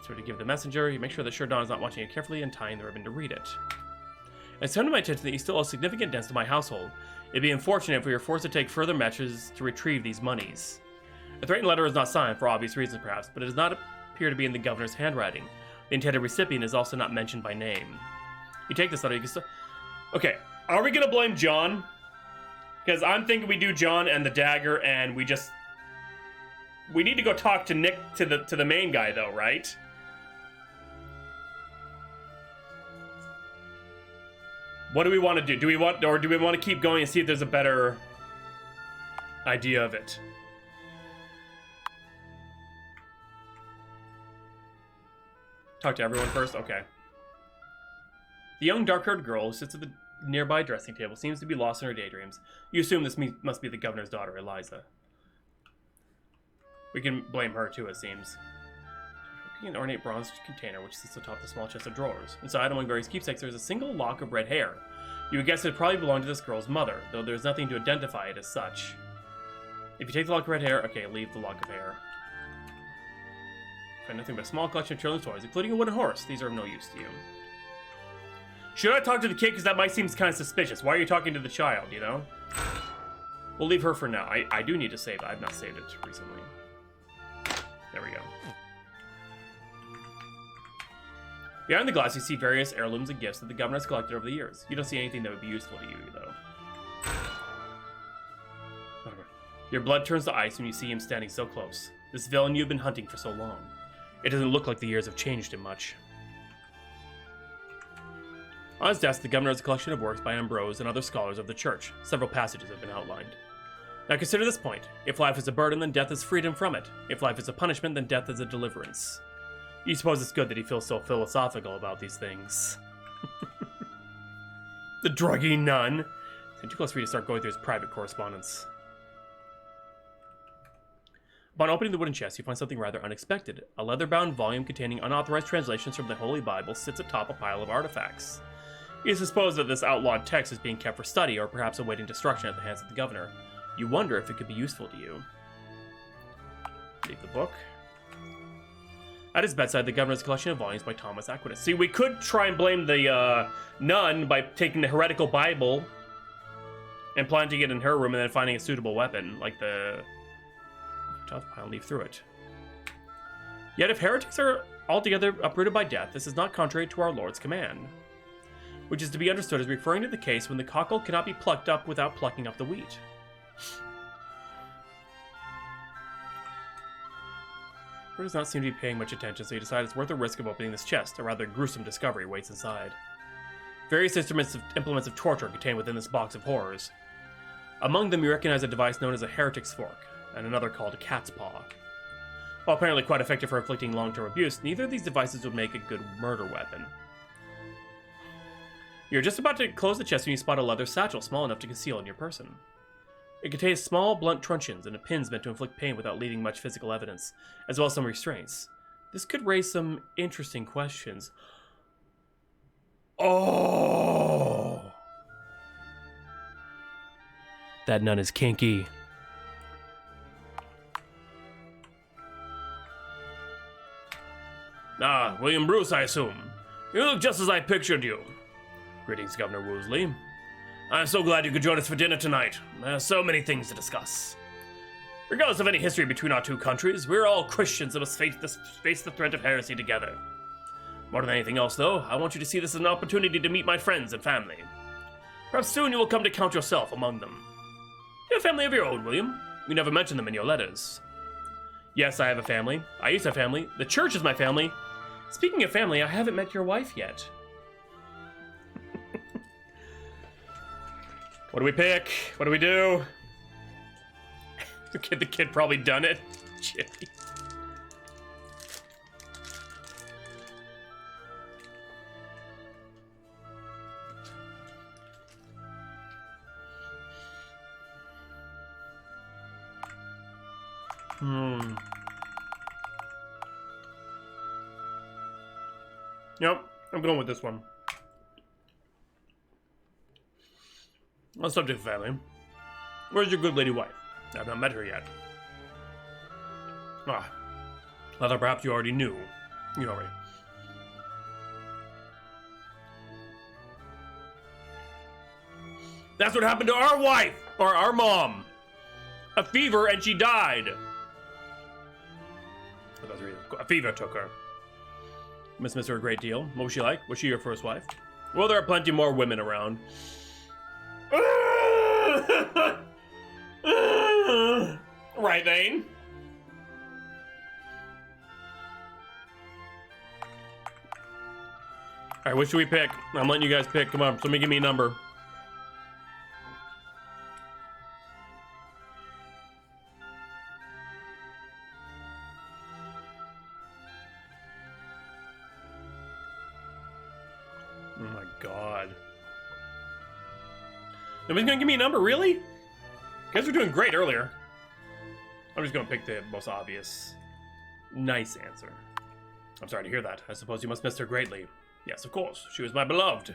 So to give the messenger, you make sure that Sherdon is not watching it carefully and tying the ribbon to read it. It's come to my attention that you still owe significant debts to my household. It'd be unfortunate if we were forced to take further measures to retrieve these monies. The threatened letter is not signed, for obvious reasons perhaps, but it does not appear to be in the governor's handwriting. The intended recipient is also not mentioned by name. You take this letter, you can still... Okay, are we gonna blame John? Because I'm thinking we do John and the dagger, and we just... We need to go talk to Nick, to the main guy, though, right? What do we want to do? Do we want to keep going and see if there's a better idea of it? Talk to everyone first? Okay. The young dark-haired girl who sits at the nearby dressing table seems to be lost in her daydreams. You assume this must be the governor's daughter, Eliza. We can blame her too, it seems. An ornate bronze container which sits atop the small chest of drawers. Inside, among various keepsakes, there is a single lock of red hair. You would guess it probably belonged to this girl's mother, though there's nothing to identify it as such. If you take the lock of red hair, okay, leave the lock of hair. Find nothing but a small collection of children's toys, including a wooden horse. These are of no use to you. Should I talk to the kid? Because that might seem kind of suspicious. Why are you talking to the child, you know? We'll leave her for now. I do need to save it. I've not saved it recently. There we go. Behind the glass, you see various heirlooms and gifts that the governor has collected over the years. You don't see anything that would be useful to you, though. Your blood turns to ice when you see him standing so close. This villain you've been hunting for so long. It doesn't look like the years have changed him much. On his desk, the governor has a collection of works by Ambrose and other scholars of the church. Several passages have been outlined. Now consider this point. If life is a burden, then death is freedom from it. If life is a punishment, then death is a deliverance. You suppose it's good that he feels so philosophical about these things. The druggy nun. It's too close for you to start going through his private correspondence. Upon opening the wooden chest, you find something rather unexpected. A leather-bound volume containing unauthorized translations from the Holy Bible sits atop a pile of artifacts. You suppose that this outlawed text is being kept for study, or perhaps awaiting destruction at the hands of the governor. You wonder if it could be useful to you. Leave the book. At his bedside, the governor's collection of volumes by Thomas Aquinas. See, we could try and blame the nun by taking the heretical Bible and planting it in her room and then finding a suitable weapon, like the... I'll leave through it. Yet if heretics are altogether uprooted by death, this is not contrary to our Lord's command, which is to be understood as referring to the case when the cockle cannot be plucked up without plucking up the wheat. He does not seem to be paying much attention, so you decide it's worth the risk of opening this chest. A rather gruesome discovery waits inside. Various implements of torture are contained within this box of horrors. Among them, you recognize a device known as a heretic's fork, and another called a cat's paw. While apparently quite effective for inflicting long-term abuse, neither of these devices would make a good murder weapon. You're just about to close the chest when you spot a leather satchel small enough to conceal in your person. It contains small, blunt truncheons and pins meant to inflict pain without leaving much physical evidence, as well as some restraints. This could raise some interesting questions. Oh! That nun is kinky. Ah, William Bruce, I assume. You look just as I pictured you. Greetings, Governor Woosley. I'm so glad you could join us for dinner tonight. There are so many things to discuss. Regardless of any history between our two countries, we're all Christians and must face the threat of heresy together. More than anything else, though, I want you to see this as an opportunity to meet my friends and family. Perhaps soon you will come to count yourself among them. You have a family of your own, William. You never mentioned them in your letters. Yes, I have a family. I used to have a family. The church is my family. Speaking of family, I haven't met your wife yet. What do we pick? What do we do? The kid probably done it. Chippy. Yep, I'm going with this one. On the subject of family, where's your good lady wife? I've not met her yet. Ah, whether perhaps you already knew. You know already. That's what happened to our wife, or our mom. A fever and she died. A fever took her. Miss her a great deal. What was she like? Was she your first wife? Well, there are plenty more women around. Right, Lane? Alright, what should we pick? I'm letting you guys pick. Come on, somebody give me a number. Oh my god. Nobody's gonna give me a number, really? You guys were doing great earlier. I'm just gonna pick the most obvious, nice answer. I'm sorry to hear that. I suppose you must miss her greatly. Yes, of course. She was my beloved.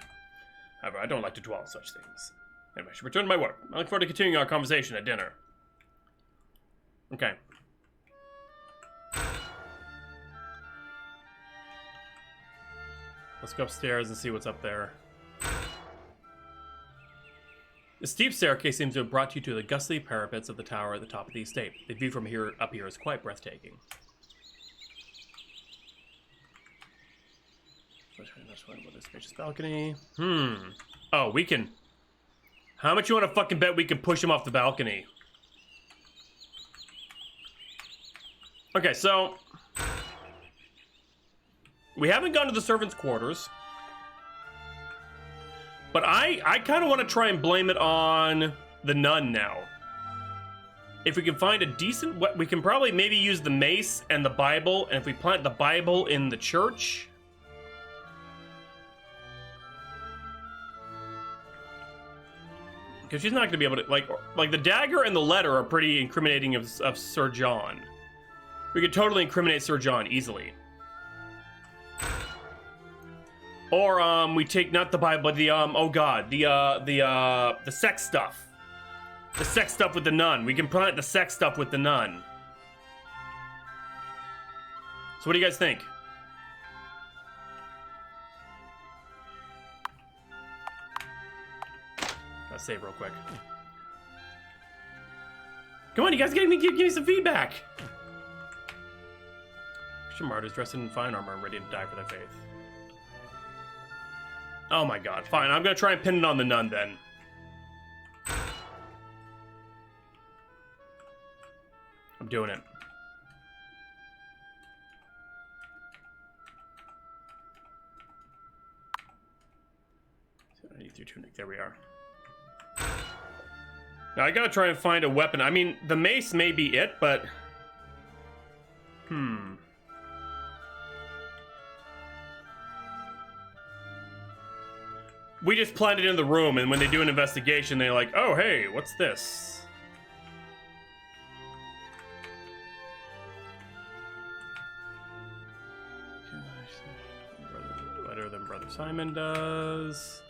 However, I don't like to dwell on such things. Anyway, I should return to my work. I look forward to continuing our conversation at dinner. Okay. Let's go upstairs and see what's up there. The steep staircase seems to have brought you to the ghastly parapets of the tower at the top of the estate. The view from up here is quite breathtaking. That's one with a spacious balcony. Oh, we can. How much you want to fucking bet we can push him off the balcony? Okay, so we haven't gone to the servants' quarters. But I kind of want to try and blame it on the nun now. If we can find a decent... We can probably maybe use the mace and the Bible. And if we plant the Bible in the church... Because she's not going to be able to... Like the dagger and the letter are pretty incriminating of Sir John. We could totally incriminate Sir John easily. Or, we take not the Bible, but the, oh god, the sex stuff. The sex stuff with the nun. We can plant the sex stuff with the nun. So what do you guys think? Let's save real quick. Come on, you guys give me some feedback. Christian martyrs dressed in fine armor and ready to die for their faith. Oh my god, fine. I'm gonna try and pin it on the nun then. I'm doing it. 83 tunic, there we are. Now I gotta try and find a weapon. I mean, the mace may be it, but... We just plant it in the room, and when they do an investigation, they're like, oh, hey, what's this? Better than Brother Simon does.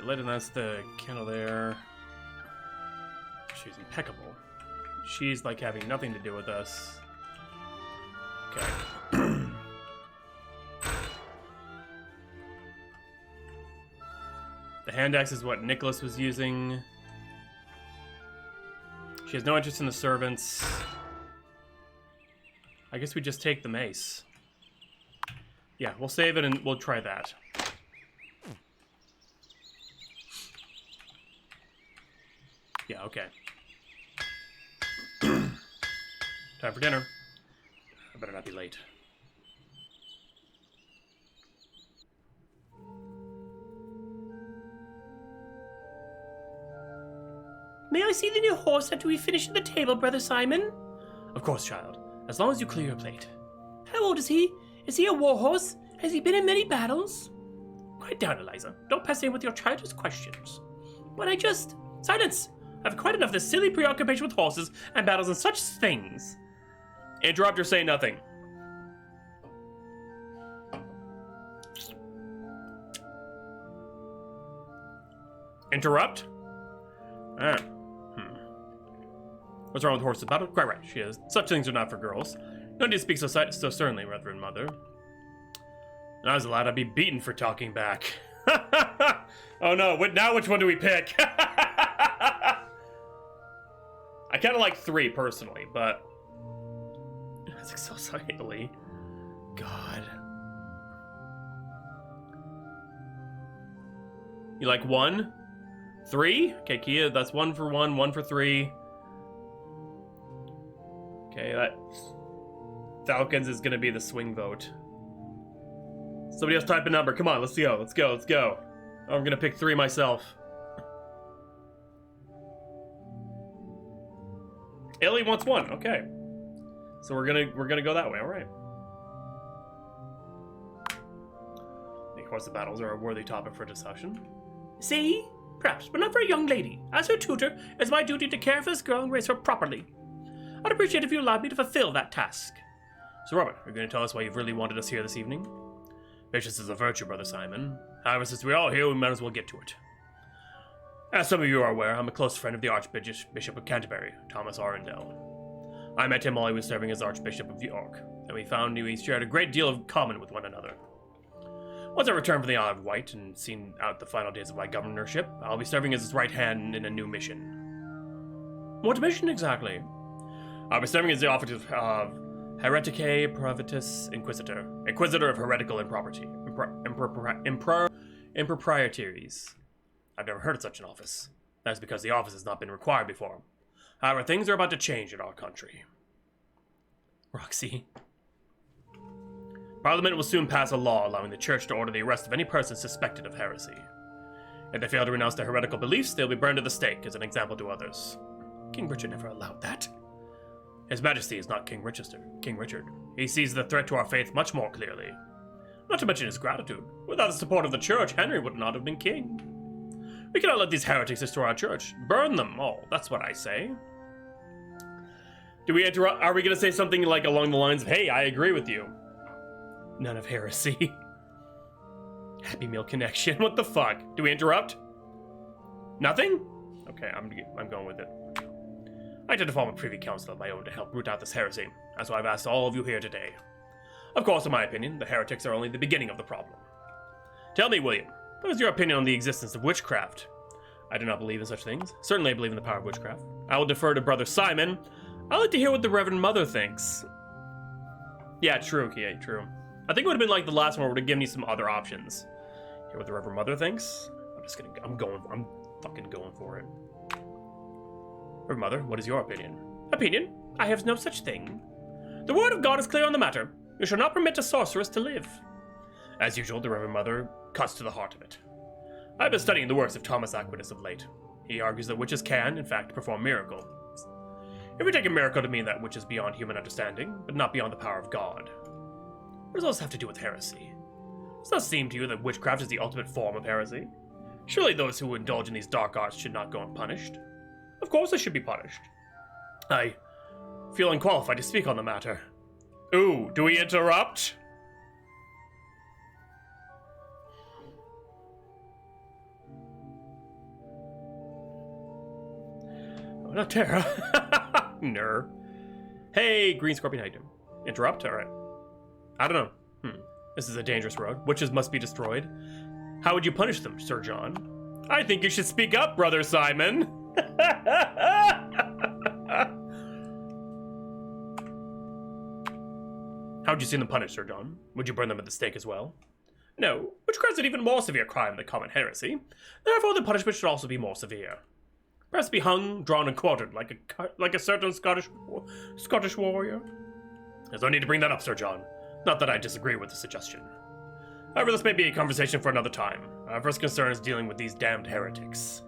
Lit, and that's the candle there. She's impeccable. She's like having nothing to do with us. Okay. The hand axe is what Nicholas was using. She has no interest in the servants. I guess we just take the mace. Yeah, we'll save it and we'll try that. Yeah, okay. Time for dinner. I better not be late. May I see the new horse after we finish at the table, Brother Simon? Of course, child. As long as you clear your plate. How old is he? Is he a war horse? Has he been in many battles? Quiet down, Eliza. Don't pass in with your childish questions. But I just... Silence! I've quite enough of this silly preoccupation with horses and battles and such things. Interrupt or say nothing. Interrupt? What's wrong with horses battle? Quite right, she is. Such things are not for girls. No need to speak so sternly, Reverend Mother. When I was a lad, I'd be beaten for talking back. Oh no, now which one do we pick? I kind of like 3 personally, but... That's so slightly. God. You like 1? 3? Okay, Kia, that's 1 for 1, 1 for 3. Okay, that... Falcons is gonna be the swing vote. Somebody else type a number. Come on, let's go, let's go, let's go. Oh, I'm gonna pick 3 myself. Ellie wants 1, okay. So we're gonna go that way, alright. Of course, the battles are a worthy topic for discussion. See? Perhaps, but not for a young lady. As her tutor, it's my duty to care for this girl and raise her properly. I'd appreciate if you allowed me to fulfill that task. So, Robert, are you going to tell us why you've really wanted us here this evening? Patience is a virtue, Brother Simon. However, since we're all here, we might as well get to it. As some of you are aware, I'm a close friend of the Archbishop of Canterbury, Thomas Arundel. I met him while he was serving as Archbishop of York, and we found we shared a great deal of common with one another. Once I return from the Isle of Wight and seen out the final days of my governorship, I'll be serving as his right hand in a new mission. What mission exactly? I'll be serving as the office of Hereticae Provitus Inquisitor, Inquisitor of Heretical Improprieties. I've never heard of such an office. That's because the office has not been required before. However, things are about to change in our country. Roxy. Parliament will soon pass a law allowing the Church to order the arrest of any person suspected of heresy. If they fail to renounce their heretical beliefs, they'll be burned at the stake as an example to others. King Richard never allowed that. His Majesty is not King Richard. He sees the threat to our faith much more clearly. Not to mention his gratitude. Without the support of the Church, Henry would not have been king. We cannot let these heretics destroy our Church. Burn them all, that's what I say. Do we interrupt? Are we going to say something like along the lines of, hey, I agree with you? None of heresy. Happy Meal connection. What the fuck? Do we interrupt? Nothing? Okay, I'm going with it. I intend to form a privy council of my own to help root out this heresy. That's why I've asked all of you here today. Of course, in my opinion, the heretics are only the beginning of the problem. Tell me, William, what is your opinion on the existence of witchcraft? I do not believe in such things. Certainly I believe in the power of witchcraft. I will defer to Brother Simon. I'd like to hear what the Reverend Mother thinks. Yeah, true, Kia, true. I think it would have been like the last one where it would have given you some other options. Hear what the Reverend Mother thinks? I'm fucking going for it. Reverend Mother, what is your opinion? Opinion? I have no such thing. The word of God is clear on the matter. You shall not permit a sorceress to live. As usual, the Reverend Mother cuts to the heart of it. I've been studying the works of Thomas Aquinas of late. He argues that witches can, in fact, perform miracles. If we take a miracle to mean that which is beyond human understanding, but not beyond the power of God, what does all this have to do with heresy? Does it not seem to you that witchcraft is the ultimate form of heresy? Surely those who indulge in these dark arts should not go unpunished. Of course they should be punished. I feel unqualified to speak on the matter. Ooh, do we interrupt? Oh, not Tara. Ner. Hey, Green Scorpion, how you doing? Interrupt? Alright. I don't know. This is a dangerous road. Witches must be destroyed. How would you punish them, Sir John? I think you should speak up, Brother Simon. How would you see them punished, Sir John? Would you burn them at the stake as well? No, witchcraft is an even more severe crime than common heresy. Therefore, the punishment should also be more severe. Perhaps be hung, drawn, and quartered like a certain Scottish warrior. There's no need to bring that up, Sir John. Not that I disagree with the suggestion. However, this may be a conversation for another time. Our first concern is dealing with these damned heretics.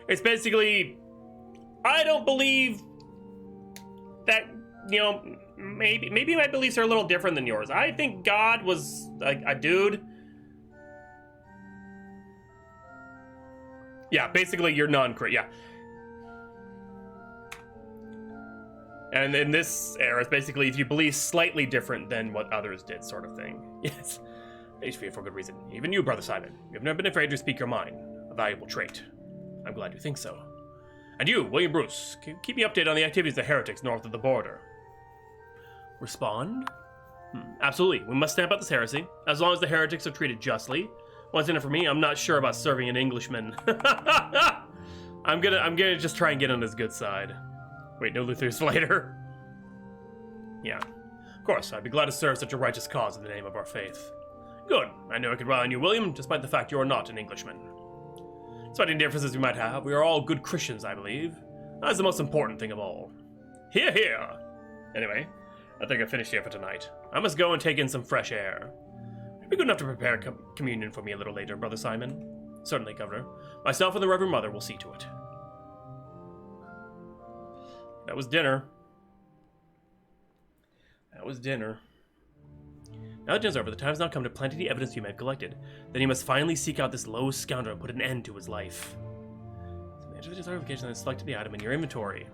It's basically, I don't believe that, maybe my beliefs are a little different than yours. I think God was a dude. Yeah, basically you're non-Christian, yeah. And in this era, it's basically if you believe slightly different than what others did, sort of thing. Yes, HV for good reason. Even you, Brother Simon, you've never been afraid to speak your mind, a valuable trait. I'm glad you think so. And you, William Bruce, keep me updated on the activities of the heretics north of the border. Respond? Absolutely. We must stamp out this heresy, as long as the heretics are treated justly. What's in it for me? I'm not sure about serving an Englishman. I'm gonna just try and get on his good side. Wait, no Luthers later? Yeah. Of course, I'd be glad to serve such a righteous cause in the name of our faith. Good. I know I could rely on you, William, despite the fact you are not an Englishman. Despite any differences we might have, we are all good Christians, I believe. That's the most important thing of all. Hear, hear! Anyway, I think I've finished here for tonight. I must go and take in some fresh air. Be good enough to prepare communion for me a little later, Brother Simon. Certainly, Governor. Myself and the Reverend Mother will see to it. That was dinner. That was dinner. Now that dinner's over, the time has now come to plant any evidence you may have collected. Then he must finally seek out this low scoundrel and put an end to his life. So enter the desired location and select the item in your inventory.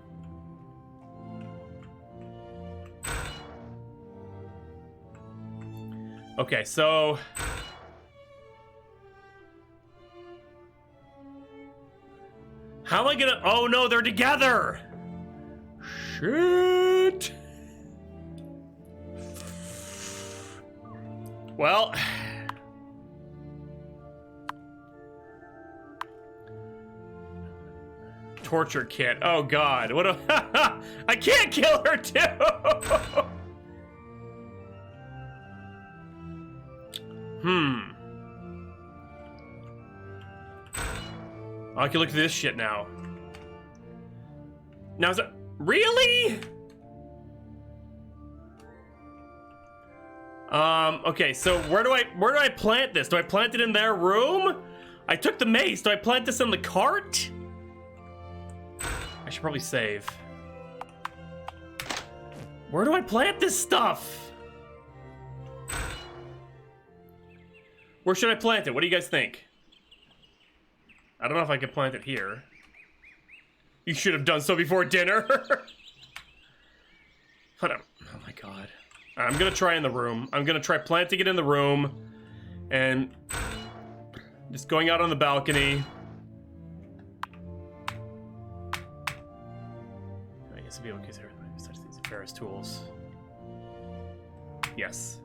Okay, so... How am I gonna... Oh no, they're together! Shit! Well... Torture kit. Oh god, what a... I can't kill her too! I can look at this shit now. Now is that really? Okay, so where do I plant this? Do I plant it in their room? I took the mace. Do I plant this in the cart? I should probably save. Where do I plant this stuff? Where should I plant it? What do you guys think? I don't know if I can plant it here. You should have done so before dinner. Hold on. Oh my god. I'm gonna try in the room. I'm gonna try planting it in the room. And just going out on the balcony. I guess it'd be okay here. Besides these Ferris tools. Yes.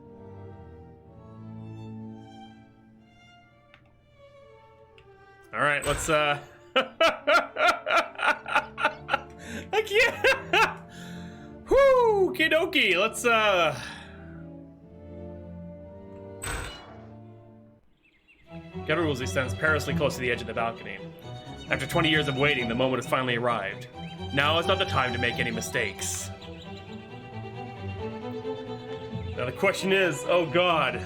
All right, let's, I can't. Whoo, kidoki, let's, Gutterwoolsey stands perilously close to the edge of the balcony. After 20 years of waiting, the moment has finally arrived. Now is not the time to make any mistakes. Now the question is, oh god.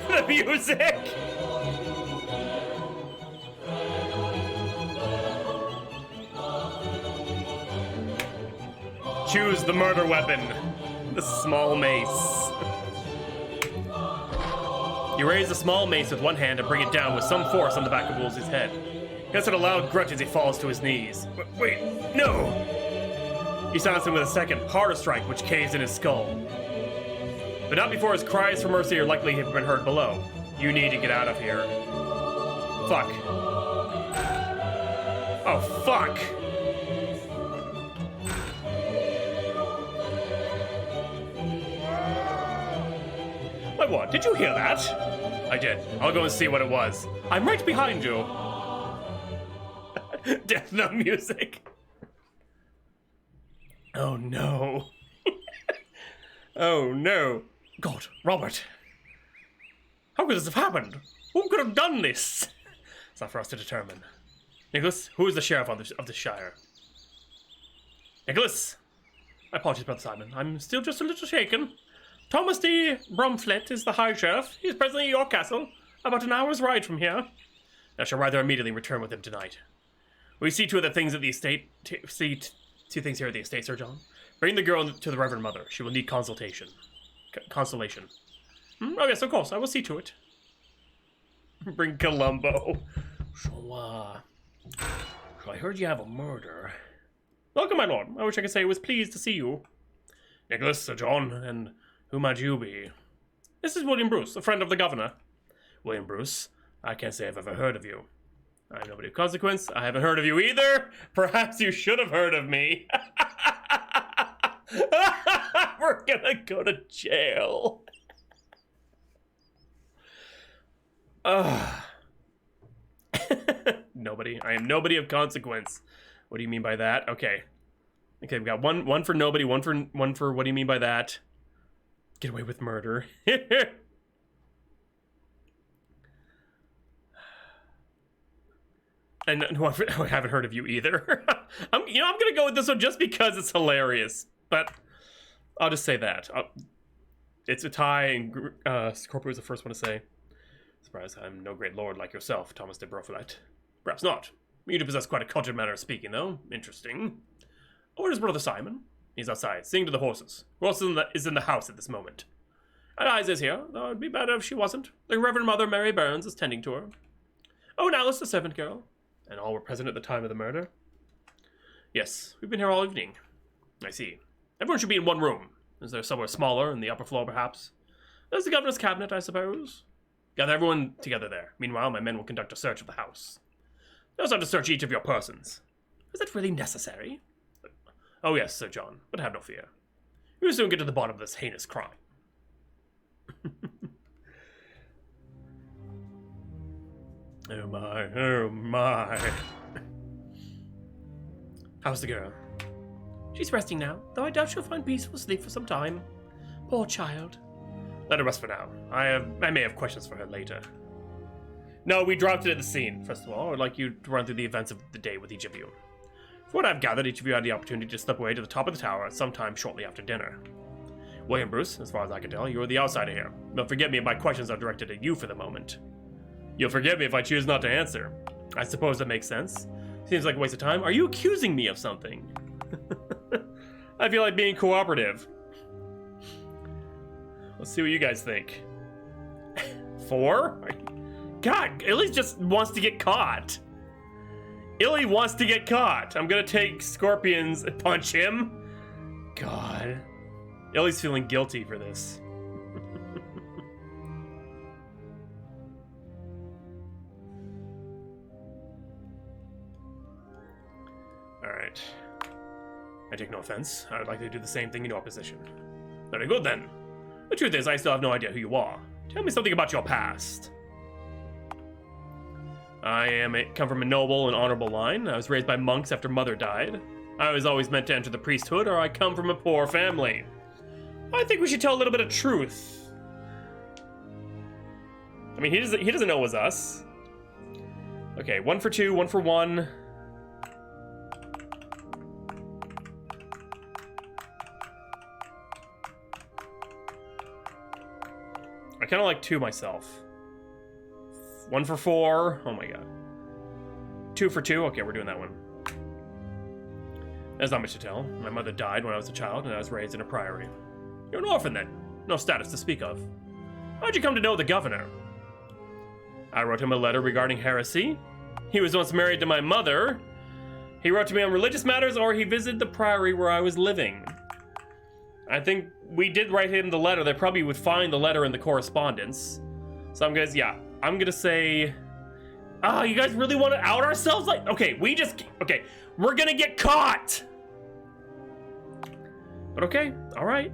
The music! Choose the murder weapon, the small mace. You raise the small mace with one hand and bring it down with some force on the back of Woolsey's head. He gets a loud grunt as he falls to his knees. Wait, no! You silence him with a second, harder strike which caves in his skull. But not before his cries for mercy are likely to have been heard below. You need to get out of here. Fuck. Oh, fuck! What? Did you hear that? I did. I'll go and see what it was. I'm right behind you. Death Note music. Oh no. Oh no. God, Robert. How could this have happened? Who could have done this? It's not for us to determine. Nicholas, who is the sheriff of the Shire? Nicholas! My apologies, Brother Simon. I'm still just a little shaken. Thomas D. Brumflet is the High Sheriff. He is presently at York Castle, about an hour's ride from here. I shall rather immediately return with him tonight. We see to it that things at the estate. See two things here at the estate, Sir John. Bring the girl to the Reverend Mother. She will need consultation. Consolation. Oh yes, of course. I will see to it. Bring Columbo. So I heard you have a murder. Welcome, my lord. I wish I could say I was pleased to see you. Nicholas, Sir John, and who might you be? This is William Bruce, a friend of the governor. William Bruce? I can't say I've ever heard of you. I'm nobody of consequence. I haven't heard of you either. Perhaps you should have heard of me. We're gonna go to jail. Nobody. I am nobody of consequence. What do you mean by that? Okay. Okay, we got one for nobody, one for what do you mean by that? Get away with murder. And no, I haven't heard of you either. I'm gonna go with this one just because it's hilarious. But I'll just say that it's a tie, and Scorpio was the first one to say. Surprise! I'm no great lord like yourself, Thomas de Brofilette. Perhaps not. You do possess quite a cultured manner of speaking, though. Interesting. Where's brother Simon? He's outside, singing to the horses. Who else is in the house at this moment? And Isa's here, though it'd be better if she wasn't. The Reverend Mother Mary Burns is tending to her. Oh, and Alice, the servant girl. And all were present at the time of the murder? Yes, we've been here all evening. I see. Everyone should be in one room. Is there somewhere smaller, in the upper floor, perhaps? There's the governor's cabinet, I suppose. Gather everyone together there. Meanwhile, my men will conduct a search of the house. They also have to search each of your persons. Is that really necessary? Oh yes, Sir John, but have no fear. We will soon get to the bottom of this heinous crime. Oh my, oh my. How's the girl? She's resting now, though I doubt she'll find peaceful sleep for some time. Poor child. Let her rest for now. I may have questions for her later. No, we dropped it at the scene. First of all, I'd like you to run through the events of the day with each of you. From what I've gathered, each of you had the opportunity to slip away to the top of the tower at some time shortly after dinner. William Bruce, as far as I can tell, you are the outsider here. Don't forgive me if my questions are directed at you for the moment. You'll forgive me if I choose not to answer. I suppose that makes sense. Seems like a waste of time. Are you accusing me of something? I feel like being cooperative. Let's see what you guys think. 4? God, Illy just wants to get caught. Illy wants to get caught. I'm gonna take Scorpions and punch him. God. Illy's feeling guilty for this. Alright. I take no offense. I would like to do the same thing in your position. Very good then. The truth is, I still have no idea who you are. Tell me something about your past. I come from a noble and honorable line. I was raised by monks after mother died. I was always meant to enter the priesthood, or I come from a poor family. I think we should tell a little bit of truth. I mean, he doesn't know it was us. Okay, 1 for 2, 1 for 1. I kind of like 2 myself. 1 for 4. Oh my god. 2 for 2. Okay, we're doing that one. There's not much to tell. My mother died when I was a child, and I was raised in a priory. You're an orphan then. No status to speak of. How'd you come to know the governor? I wrote him a letter regarding heresy. He was once married to my mother. He wrote to me on religious matters, or he visited the priory where I was living. I think we did write him the letter. They probably would find the letter in the correspondence. So I'm gonna say, you guys really want to out ourselves? Like, okay, we're gonna get caught. But okay, all right.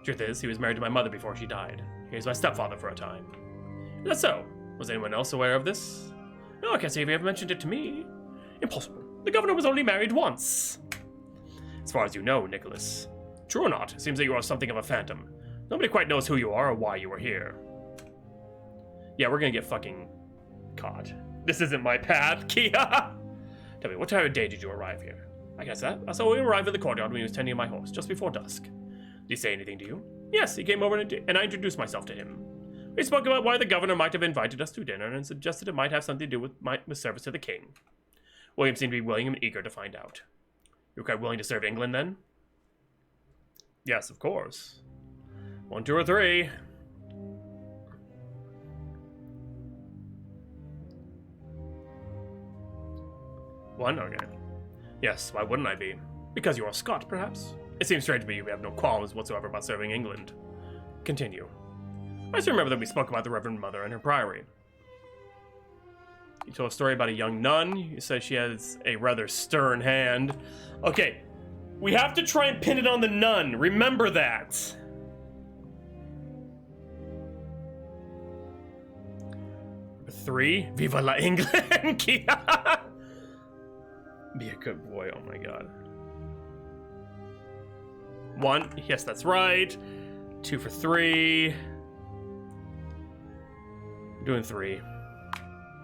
Truth is, he was married to my mother before she died. He was my stepfather for a time. Is that so? Was anyone else aware of this? No, I can't say if you ever mentioned it to me. Impossible. The governor was only married once. As far as you know, Nicholas. True or not, it seems that you are something of a phantom. Nobody quite knows who you are or why you are here. Yeah, we're gonna get fucking caught. This isn't my path, Kia! Tell me, what time of day did you arrive here? I guess that. I saw him arrive at the courtyard when he was tending my horse, just before dusk. Did he say anything to you? Yes, he came over and I introduced myself to him. We spoke about why the governor might have invited us to dinner and suggested it might have something to do with service to the king. William seemed to be willing and eager to find out. You're quite willing to serve England, then? Yes, of course. 1, 2, or 3. One? Okay. Yes, why wouldn't I be? Because you're a Scot, perhaps? It seems strange to me you have no qualms whatsoever about serving England. Continue. I still remember that we spoke about the Reverend Mother and her priory. You told a story about a young nun. You said she has a rather stern hand. Okay, we have to try and pin it on the nun. Remember that. Number 3, Viva la England. Be a good boy. Oh my god. 1, yes, that's right. 2 for 3. Doing 3.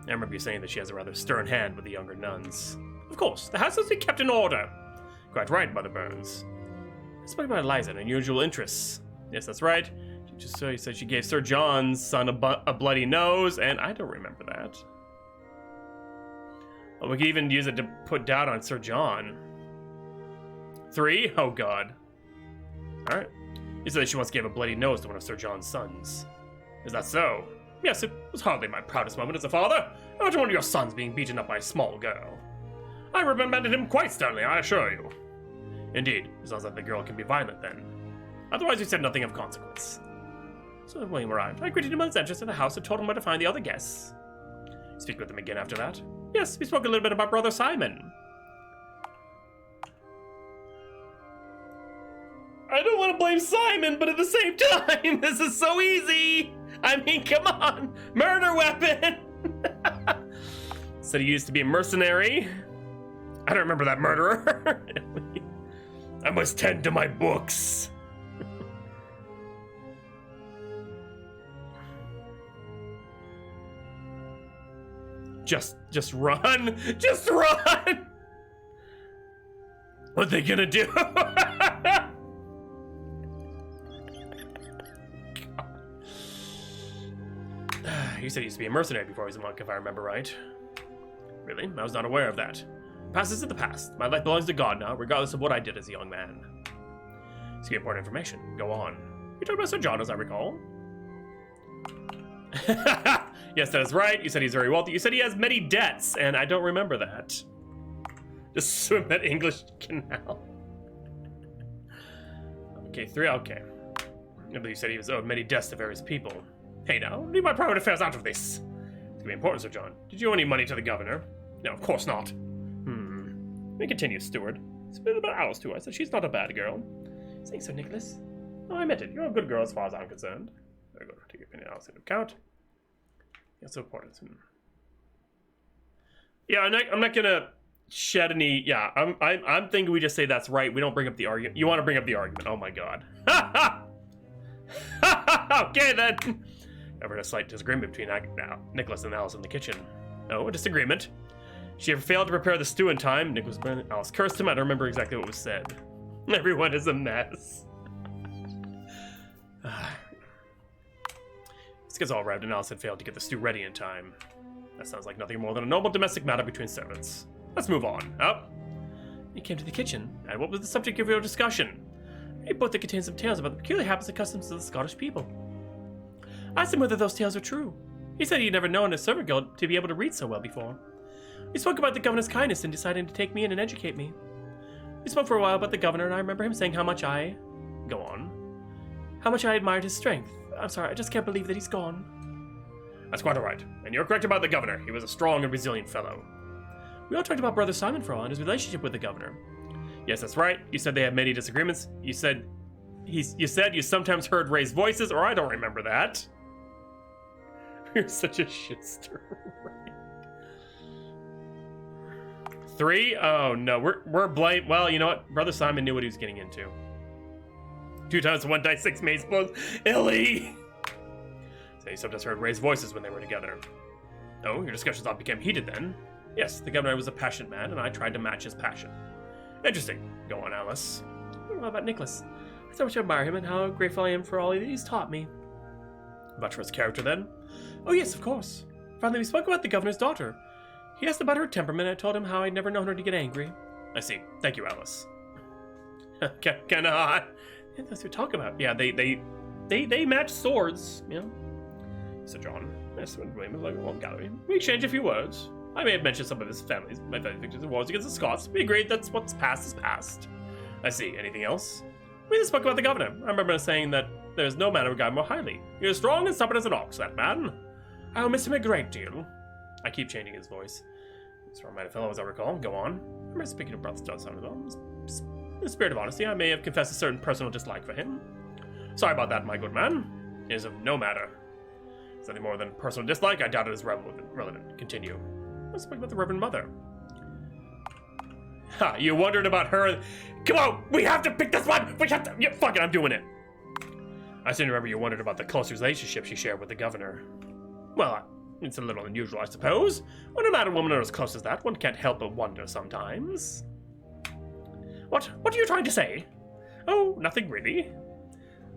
I remember you saying that she has a rather stern hand with the younger nuns. Of course, the house has to be kept in order. Quite right, Mother Burns. I spoke about Eliza and unusual interests. Yes, that's right. You said she gave Sir John's son a bloody nose, and I don't remember that. Well, we could even use it to put doubt on Sir John. 3? Oh god. Alright. You said that she once gave a bloody nose to one of Sir John's sons. Is that so? Yes, it was hardly my proudest moment as a father. Imagine one of your sons being beaten up by a small girl. I reprimanded him quite sternly, I assure you. Indeed, it sounds like the girl can be violent then. Otherwise, you said nothing of consequence. So when William arrived, I greeted him on his entrance to the house and told him where to find the other guests. Speak with him again after that. Yes, we spoke a little bit about Brother Simon. I don't want to blame Simon, but at the same time, this is so easy. I mean, come on. Murder weapon. Said he used to be a mercenary. I don't remember that murderer. I must tend to my books. Just run. Just run. What are they gonna do? You said he used to be a mercenary before he was a monk, if I remember right. Really? I was not aware of that. Past is in the past. My life belongs to God now, regardless of what I did as a young man. It's important information. Go on. You talked about Sir John, as I recall. Yes, that is right. You said he's very wealthy. You said he has many debts, and I don't remember that. Just swim that English canal. Okay, 3, okay. I believe you said he was owed many debts to various people. Hey now, leave my private affairs out of this. It's gonna be important, Sir John. Did you owe any money to the governor? No, of course not. Let me continue, steward. It's a bit about Alice, too. I said she's not a bad girl. Saying so, Nicholas. Oh, I meant it. You're a good girl as far as I'm concerned. Very good. Take your opinion Alice into account. That's so important. Yeah, I'm not gonna shed any. Yeah, I'm thinking we just say that's right. We don't bring up the argument. You want to bring up the argument? Oh my god. Okay then. Ever a slight disagreement between Nicholas and Alice in the kitchen. Oh, a disagreement. She ever failed to prepare the stew in time. Nicholas burned. Alice cursed him. I don't remember exactly what was said. Everyone is a mess. This gets all arrived and Alice had failed to get the stew ready in time. That sounds like nothing more than a normal domestic matter between servants. Let's move on. Up. You came to the kitchen, and what was the subject of your discussion? A book that contains some tales about the peculiar habits and customs of the Scottish people. I asked him whether those tales are true. He said he'd never known a servant girl to be able to read so well before. We spoke about the governor's kindness in deciding to take me in and educate me. We spoke for a while about the governor, and I remember him saying how much I... Go on. How much I admired his strength. I'm sorry, I just can't believe that he's gone. That's quite all right. And you're correct about the governor. He was a strong and resilient fellow. We all talked about Brother Simon for a while and his relationship with the governor. Yes, that's right. You said they had many disagreements. You said you sometimes heard raised voices, or I don't remember that. You're such a shitster. 3? Oh no, we're blind. Well, you know what? Brother Simon knew what he was getting into. 2 times 1 dice 6 mace blows. Illy! So you sometimes heard raised voices when they were together. Oh, your discussions all became heated then. Yes, the governor was a passionate man, and I tried to match his passion. Interesting. Go on, Alice. What about Nicholas? I so much admire him and how grateful I am for all he's taught me. Much for his character, then? Oh, yes, of course. Finally, we spoke about the governor's daughter. He asked about her temperament, and I told him how I'd never known her to get angry. I see. Thank you, Alice. Can I? Yeah, that's what we talk about. Yeah, they match swords, you know. So John, yes, when William was like a long gallery. We exchanged a few words. I may have mentioned some of his my family victims in wars against the Scots. We agreed that's what's past is past. I see. Anything else? We just spoke about the governor. I remember saying that there's no man I regard more highly. He is strong and stubborn as an ox, that man. I will miss him a great deal. I keep changing his voice. So I might have fellow, as I recall. Go on. I remember speaking of Brother Johnson as well. In the spirit of honesty, I may have confessed a certain personal dislike for him. Sorry about that, my good man. It is of no matter. It's nothing more than personal dislike. I doubt it is relevant. Continue. Let's speak about the Reverend Mother. Ha, you wondered about her. Come on, we have to pick this one. We have to. Yeah, fuck it, I'm doing it. I seem to remember you wondered about the close relationship she shared with the governor. Well, it's a little unusual, I suppose. When a man and woman are as close as that, one can't help but wonder sometimes. What are you trying to say? Oh, nothing really.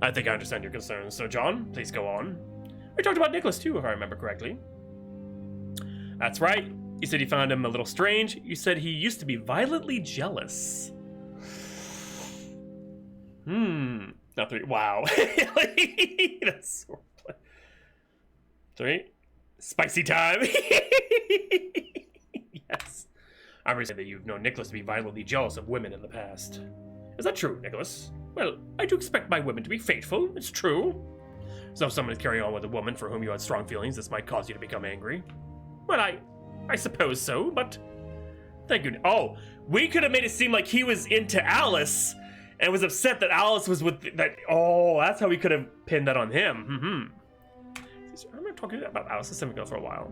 I think I understand your concerns, Sir John. Please go on. We talked about Nicholas, too, if I remember correctly. That's right. You said you found him a little strange. You said he used to be violently jealous. Not 3. Wow. That's so funny. 3. Spicy time. Yes. I already said that you've known Nicholas to be violently jealous of women in the past. Is that true, Nicholas? Well, I do expect my women to be faithful. It's true. So if someone is carrying on with a woman for whom you had strong feelings, this might cause you to become angry. Well, I suppose so, but... Thank you. Oh, we could have made it seem like he was into Alice and was upset that Alice was with that. Oh, that's how we could have pinned that on him. I remember talking about Alice a second ago for a while.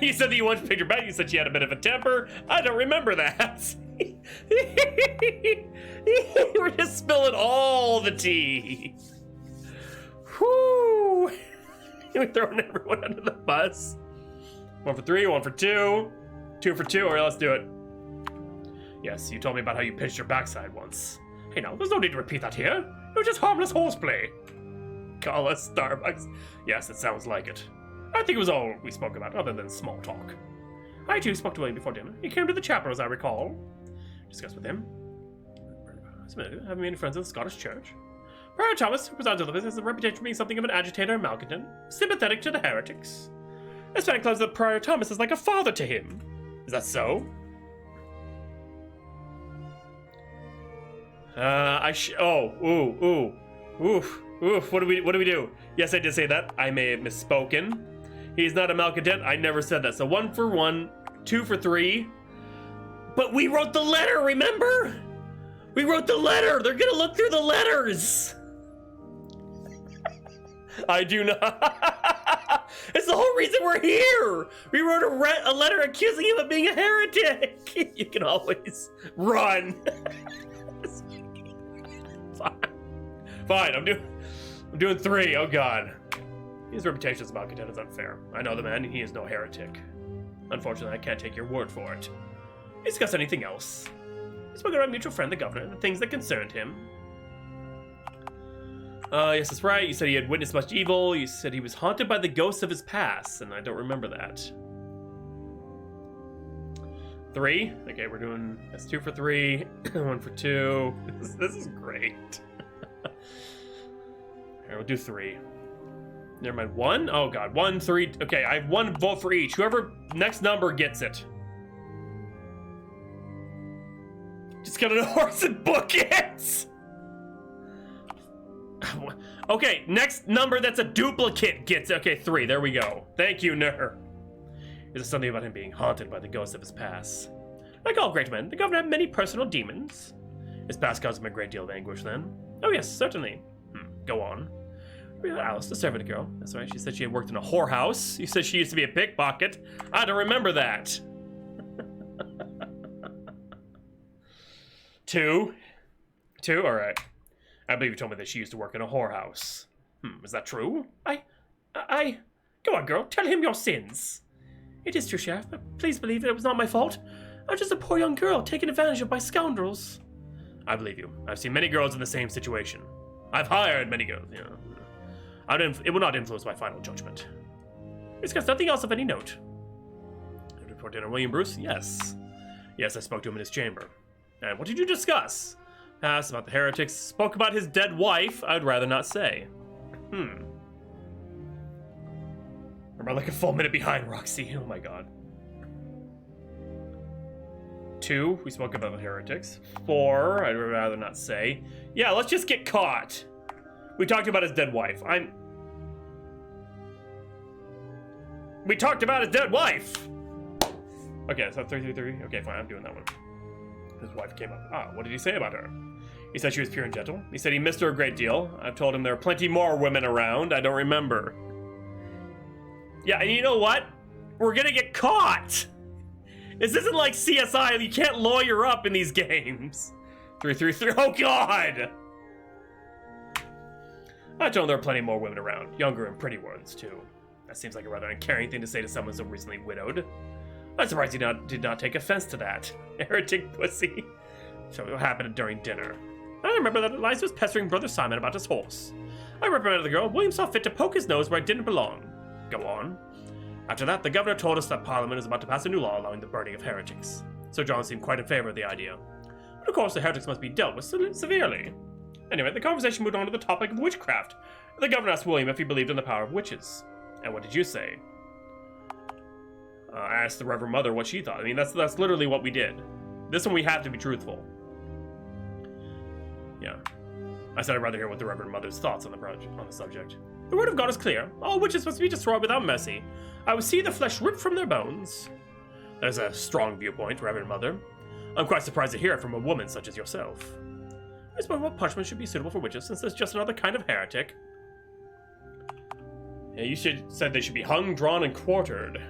You said that you once picked her back. You said she had a bit of a temper. I don't remember that. We're just spilling all the tea. Whoo! We're throwing everyone under the bus. 1 for 3, 1 for 2. 2 for 2. All right, let's do it. Yes, you told me about how you pinched your backside once. Hey, now, there's no need to repeat that here. It was just harmless horseplay. Call us Starbucks. Yes, it sounds like it. I think it was all we spoke about, other than small talk. I, too, spoke to William before dinner. He came to the chapel, as I recall. Discussed with him. Having many friends of the Scottish Church. Prior Thomas, who presides over the business, has a reputation for being something of an agitator and malcontent, sympathetic to the heretics. This man claims that Prior Thomas is like a father to him. Is that so? Oof. What do we do? Yes, I did say that. I may have misspoken. He's not a malcontent. I never said that. So 1 for 1, 2 for 3. But we wrote the letter, remember? We wrote the letter. They're gonna look through the letters. I do not. It's the whole reason we're here. We wrote a letter accusing him of being a heretic. You can always run. Fine. I'm doing 3. Oh God. His reputation as a malcontent is unfair. I know the man. He is no heretic. Unfortunately, I can't take your word for it. Discuss anything else. We spoke about our mutual friend, the governor, and the things that concerned him. Yes, that's right. You said he had witnessed much evil. You said he was haunted by the ghosts of his past, and I don't remember that. 3. Okay, we're doing... That's 2 for 3. 1 for 2. This is great. Here, we'll do 3. Never mind. 1? Oh, God. 1, 3. Okay, I have 1 vote for each. Whoever next number gets it. Just got a horse and book it! Okay, next number that's a duplicate gets it. Okay, 3. There we go. Thank you, Ner. Is there something about him being haunted by the ghosts of his past? Like all great men, the governor had many personal demons. His past caused him a great deal of anguish then. Oh yes, certainly. Go on. Alice, the servant girl. That's right, she said she had worked in a whorehouse. You said she used to be a pickpocket. I don't remember that. 2. 2, alright. I believe you told me that she used to work in a whorehouse. Is that true? Go on, girl, tell him your sins. It is true, Sheriff, but please believe it was not my fault. I was just a poor young girl taken advantage of by scoundrels. I believe you. I've seen many girls in the same situation. I've hired many girls, you know. It will not influence my final judgment. We discussed nothing else of any note. Before dinner, William Bruce? Yes. Yes, I spoke to him in his chamber. And what did you discuss? Asked about the heretics. Spoke about his dead wife. I'd rather not say. I'm like a full minute behind, Roxy. Oh my God. 2, we spoke about the heretics. 4, I'd rather not say. Yeah, let's just get caught. We talked about his dead wife. We talked about his dead wife! Okay, so 333. Okay, fine, I'm doing that one. His wife came up. Ah, what did he say about her? He said she was pure and gentle. He said he missed her a great deal. I've told him there are plenty more women around. I don't remember. Yeah, and you know what? We're gonna get caught! This isn't like CSI. You can't lawyer up in these games. 333. Oh, God! I told him there are plenty more women around. Younger and pretty ones, too. That seems like a rather uncaring thing to say to someone so recently widowed. I'm surprised he did not take offense to that. Heretic pussy. So what happened during dinner? I remember that Eliza was pestering Brother Simon about his horse. I reprimanded the girl. William saw fit to poke his nose where it didn't belong. Go on. After that, the governor told us that Parliament is about to pass a new law allowing the burning of heretics. Sir John seemed quite in favor of the idea. But of course, the heretics must be dealt with severely. Anyway, the conversation moved on to the topic of witchcraft. The governor asked William if he believed in the power of witches. And what did you say? I asked the Reverend Mother what she thought. I mean, that's literally what we did. This one we have to be truthful. Yeah. I said I'd rather hear what the Reverend Mother's thoughts on the subject. The word of God is clear. All witches must be destroyed without mercy. I would see the flesh ripped from their bones. That is a strong viewpoint, Reverend Mother. I'm quite surprised to hear it from a woman such as yourself. I suppose what punishment should be suitable for witches, since there's just another kind of heretic. Yeah, you said they should be hung, drawn, and quartered.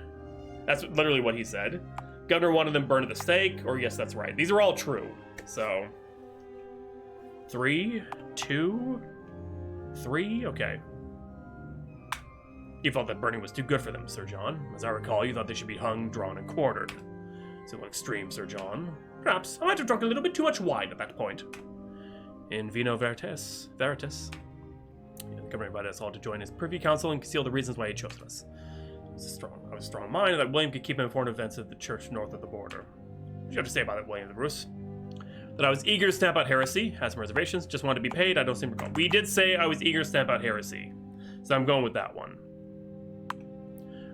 That's literally what he said. Governor wanted them burned at the stake, or yes, that's right. These are all true. So, 3, 2, 3, okay. You felt that burning was too good for them, Sir John. As I recall, you thought they should be hung, drawn, and quartered. So extreme, Sir John. Perhaps I might have drunk a little bit too much wine at that point. In vino veritas. The governor invited us all to join his privy council and conceal the reasons why he chose us. I was a strong mind that William could keep him informed of events at the church north of the border. What do you have to say about it, William the Bruce? That I was eager to stamp out heresy, had some reservations, just wanted to be paid, I don't seem to recall. We did say I was eager to stamp out heresy, so I'm going with that one.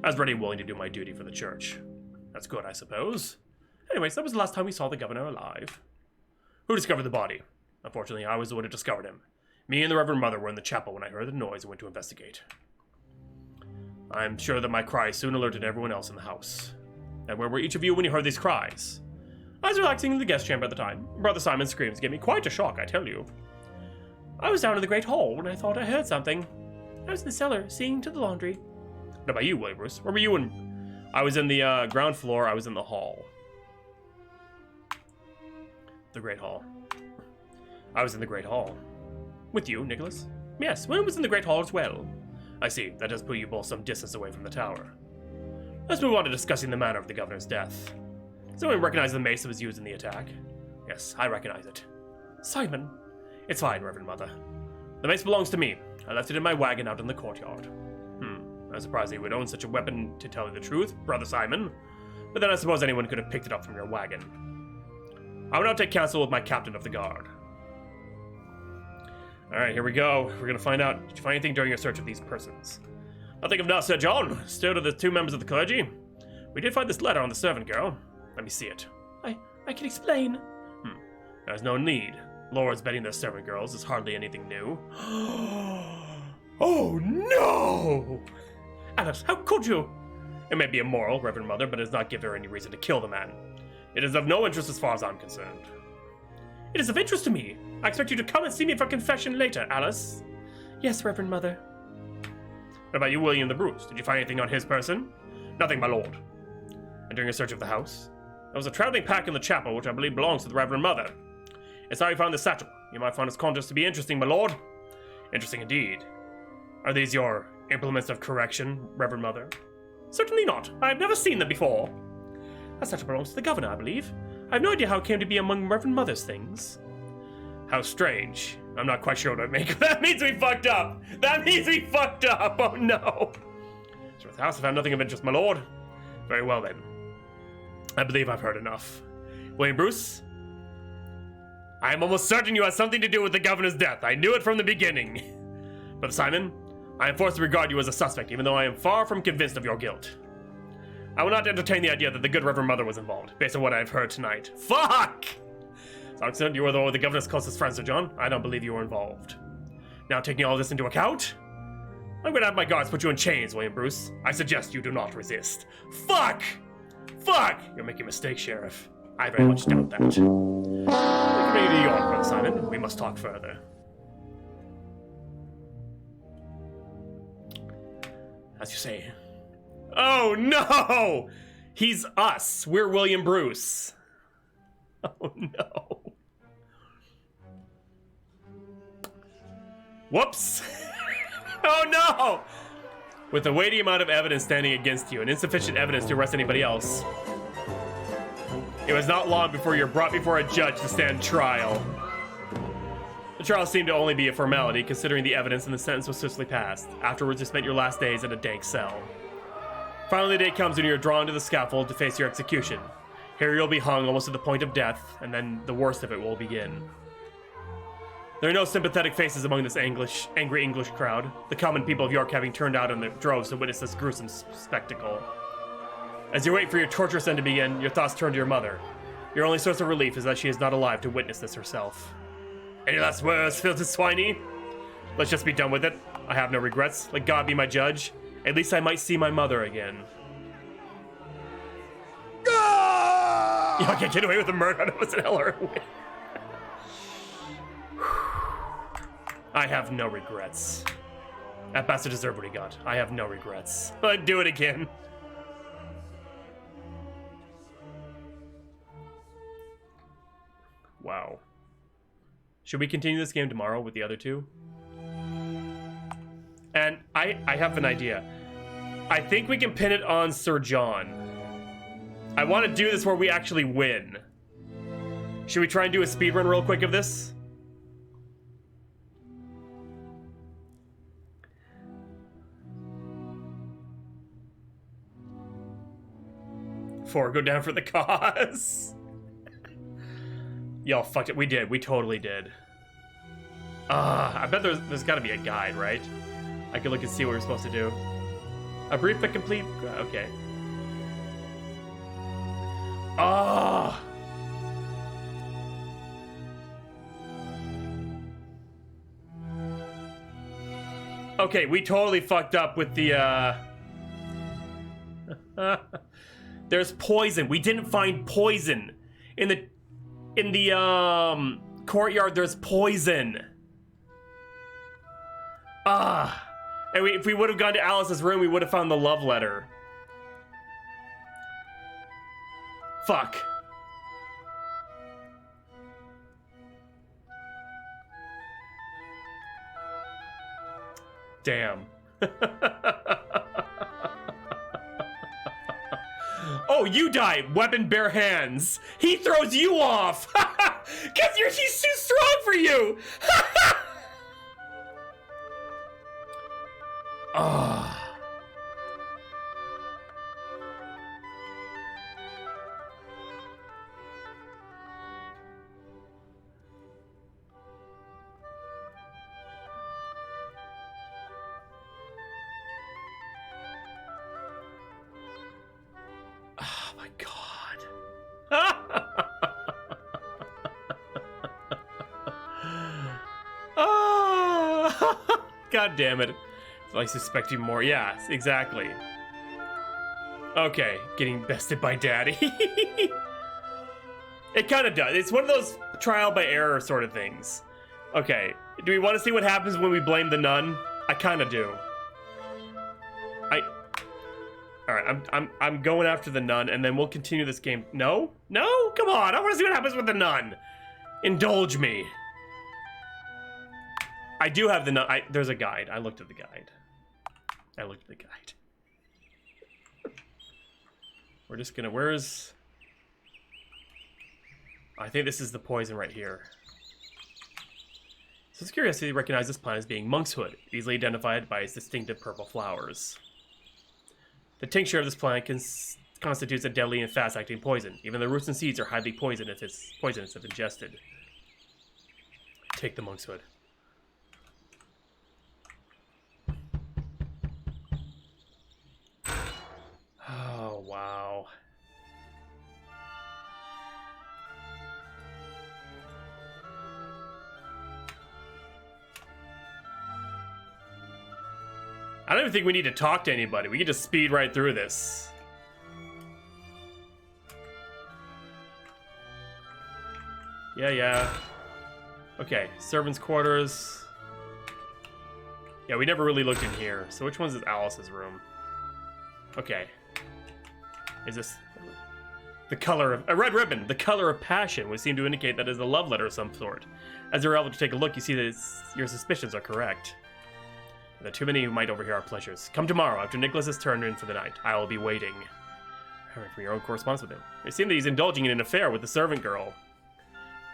I was ready and willing to do my duty for the church. That's good, I suppose. Anyways, that was the last time we saw the governor alive. Who discovered the body? Unfortunately, I was the one who discovered him. Me and the Reverend Mother were in the chapel when I heard the noise and went to investigate. I'm sure that my cries soon alerted everyone else in the house. And where were each of you when you heard these cries? I was relaxing in the guest chamber at the time. Brother Simon's screams gave me quite a shock, I tell you. I was down in the great hall when I thought I heard something. I was in the cellar, seeing to the laundry. What about you, William Bruce? Where were you when... I was in the ground floor, I was in the hall. The great hall. I was in the great hall. With you, Nicholas? Yes, William was in the great hall as well. I see, that does put you both some distance away from the tower. Let's move on to discussing the manner of the governor's death. Does anyone recognize the mace that was used in the attack? Yes, I recognize it. Simon. It's fine, Reverend Mother. The mace belongs to me. I left it in my wagon out in the courtyard. I'm surprised you would own such a weapon, to tell you the truth, Brother Simon. But then I suppose anyone could have picked it up from your wagon. I will now take counsel with my captain of the guard. Alright, here we go. We're gonna find out. Did you find anything during your search of these persons? Nothing of note, Sir John. Still to the 2 members of the clergy. We did find this letter on the servant girl. Let me see it. I can explain. There's no need. Lords betting their servant girls is hardly anything new. Oh no! Alice, how could you? It may be immoral, Reverend Mother, but it does not give her any reason to kill the man. It is of no interest as far as I'm concerned. It is of interest to me. I expect you to come and see me for confession later, Alice. Yes, Reverend Mother. What about you, William the Bruce? Did you find anything on his person? Nothing, my lord. And during a search of the house? There was a traveling pack in the chapel, which I believe belongs to the Reverend Mother. It's how you found the satchel. You might find its contents to be interesting, my lord. Interesting indeed. Are these your implements of correction, Reverend Mother? Certainly not. I have never seen them before. That satchel belongs to the governor, I believe. I have no idea how it came to be among Reverend Mother's things. How strange. I'm not quite sure what I'd make. That means we fucked up! That means we fucked up! Oh no! Sir, the house have found nothing of interest, my lord. Very well then. I believe I've heard enough. William Bruce? I am almost certain you had something to do with the governor's death. I knew it from the beginning. Brother Simon, I am forced to regard you as a suspect, even though I am far from convinced of your guilt. I will not entertain the idea that the good Reverend Mother was involved, based on what I've heard tonight. Fuck! Soxon, you are the governor's closest friend, Sir John. I don't believe you were involved. Now, taking all this into account, I'm gonna have my guards put you in chains, William Bruce. I suggest you do not resist. Fuck! Fuck! You're making a mistake, Sheriff. I very much doubt that. We can bring you to York, Brother Simon. We must talk further. As you say. Oh, no! He's us. We're William Bruce. Oh, no. Whoops. Oh, no! With a weighty amount of evidence standing against you and insufficient evidence to arrest anybody else, it was not long before you were brought before a judge to stand trial. The trial seemed to only be a formality, considering the evidence, and the sentence was swiftly passed. Afterwards, you spent your last days in a dank cell. Finally, the day comes when you are drawn to the scaffold to face your execution. Here you'll be hung almost to the point of death, and then the worst of it will begin. There are no sympathetic faces among this angry English crowd, the common people of York having turned out in their droves to witness this gruesome spectacle. As you wait for your torturous end to begin, your thoughts turn to your mother. Your only source of relief is that she is not alive to witness this herself. Any last words, filthy swiney? Let's just be done with it. I have no regrets. Let God be my judge. At least I might see my mother again. Y'all can't get away with the murder. That was an Eller. I have no regrets. That bastard deserved what he got. I have no regrets. I'd do it again. Wow. Should we continue this game tomorrow with the other two? And I have an idea. I think we can pin it on Sir John. I want to do this where we actually win. Should we try and do a speedrun real quick of this? Four, go down for the cause. Y'all fucked it. We did. We totally did. I bet there's got to be a guide, right? I could look and see what we're supposed to do. A brief but complete. Okay. Ah. Okay, we totally fucked up with the. There's poison. We didn't find poison in the courtyard. There's poison. And if we would have gone to Alice's room, we would have found the love letter. Fuck. Damn. Oh, you die, weapon bare hands. He throws you off. Cause he's too strong for you. Ah. Oh my god. Oh. God damn it. I suspect you more. Yeah, exactly. Okay, getting bested by daddy. It kind of does. It's one of those trial by error sort of things. Okay, do we want to see what happens when we blame the nun? I kind of do. All right, I'm going after the nun, and then we'll continue this game. No, come on! I want to see what happens with the nun. Indulge me. I do have the nun. There's a guide. I looked at the guide. We're just gonna. Where's? I think this is the poison right here. So it's curious to recognize this plant as being monkshood, easily identified by its distinctive purple flowers. The tincture of this plant constitutes a deadly and fast-acting poison. Even the roots and seeds are highly poisonous if ingested. Take the monkshood. Oh, wow. I don't even think we need to talk to anybody. We can just speed right through this. Yeah. Okay, servants' quarters. Yeah, we never really looked in here. So which one's Alice's room? Okay. Is this the color of a red ribbon? The color of passion would seem to indicate that it is a love letter of some sort. As you're able to take a look, you see that your suspicions are correct. There are too many who might overhear our pleasures. Come tomorrow, after Nicholas has turned in for the night. I will be waiting. For your own correspondence with him. It seems that he's indulging in an affair with the servant girl.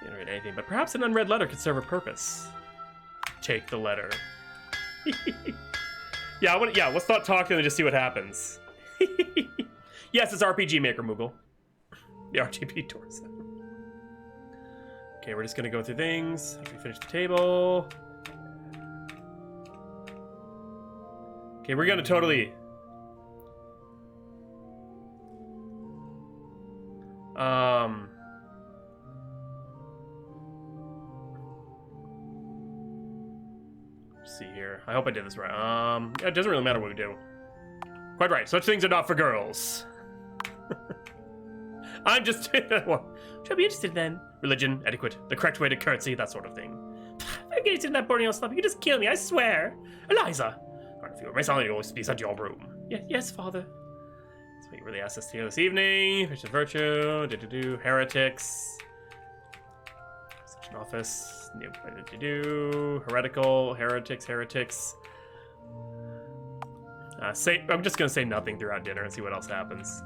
You don't read anything, but perhaps an unread letter could serve a purpose. Take the letter. Yeah, let's not talk to them and just see what happens. Yes, it's RPG Maker, Moogle. The RGB torso. Okay, we're just gonna go through things after we finish the table. Okay, we're gonna totally... Let's see here. I hope I did this right. Yeah, it doesn't really matter what we do. Quite right. Such things are not for girls. I'm just... Well, should I be interested then? Religion, etiquette, the correct way to curtsy, that sort of thing. If I get into that Borneo stuff, you just kill me, I swear. Eliza. If you were my son, you'll always be at your room. Yes, father. That's what you really asked us to do this evening. Fish of virtue, heretics. Such an office. Heretical, heretics. I'm just gonna say nothing throughout dinner and see what else happens.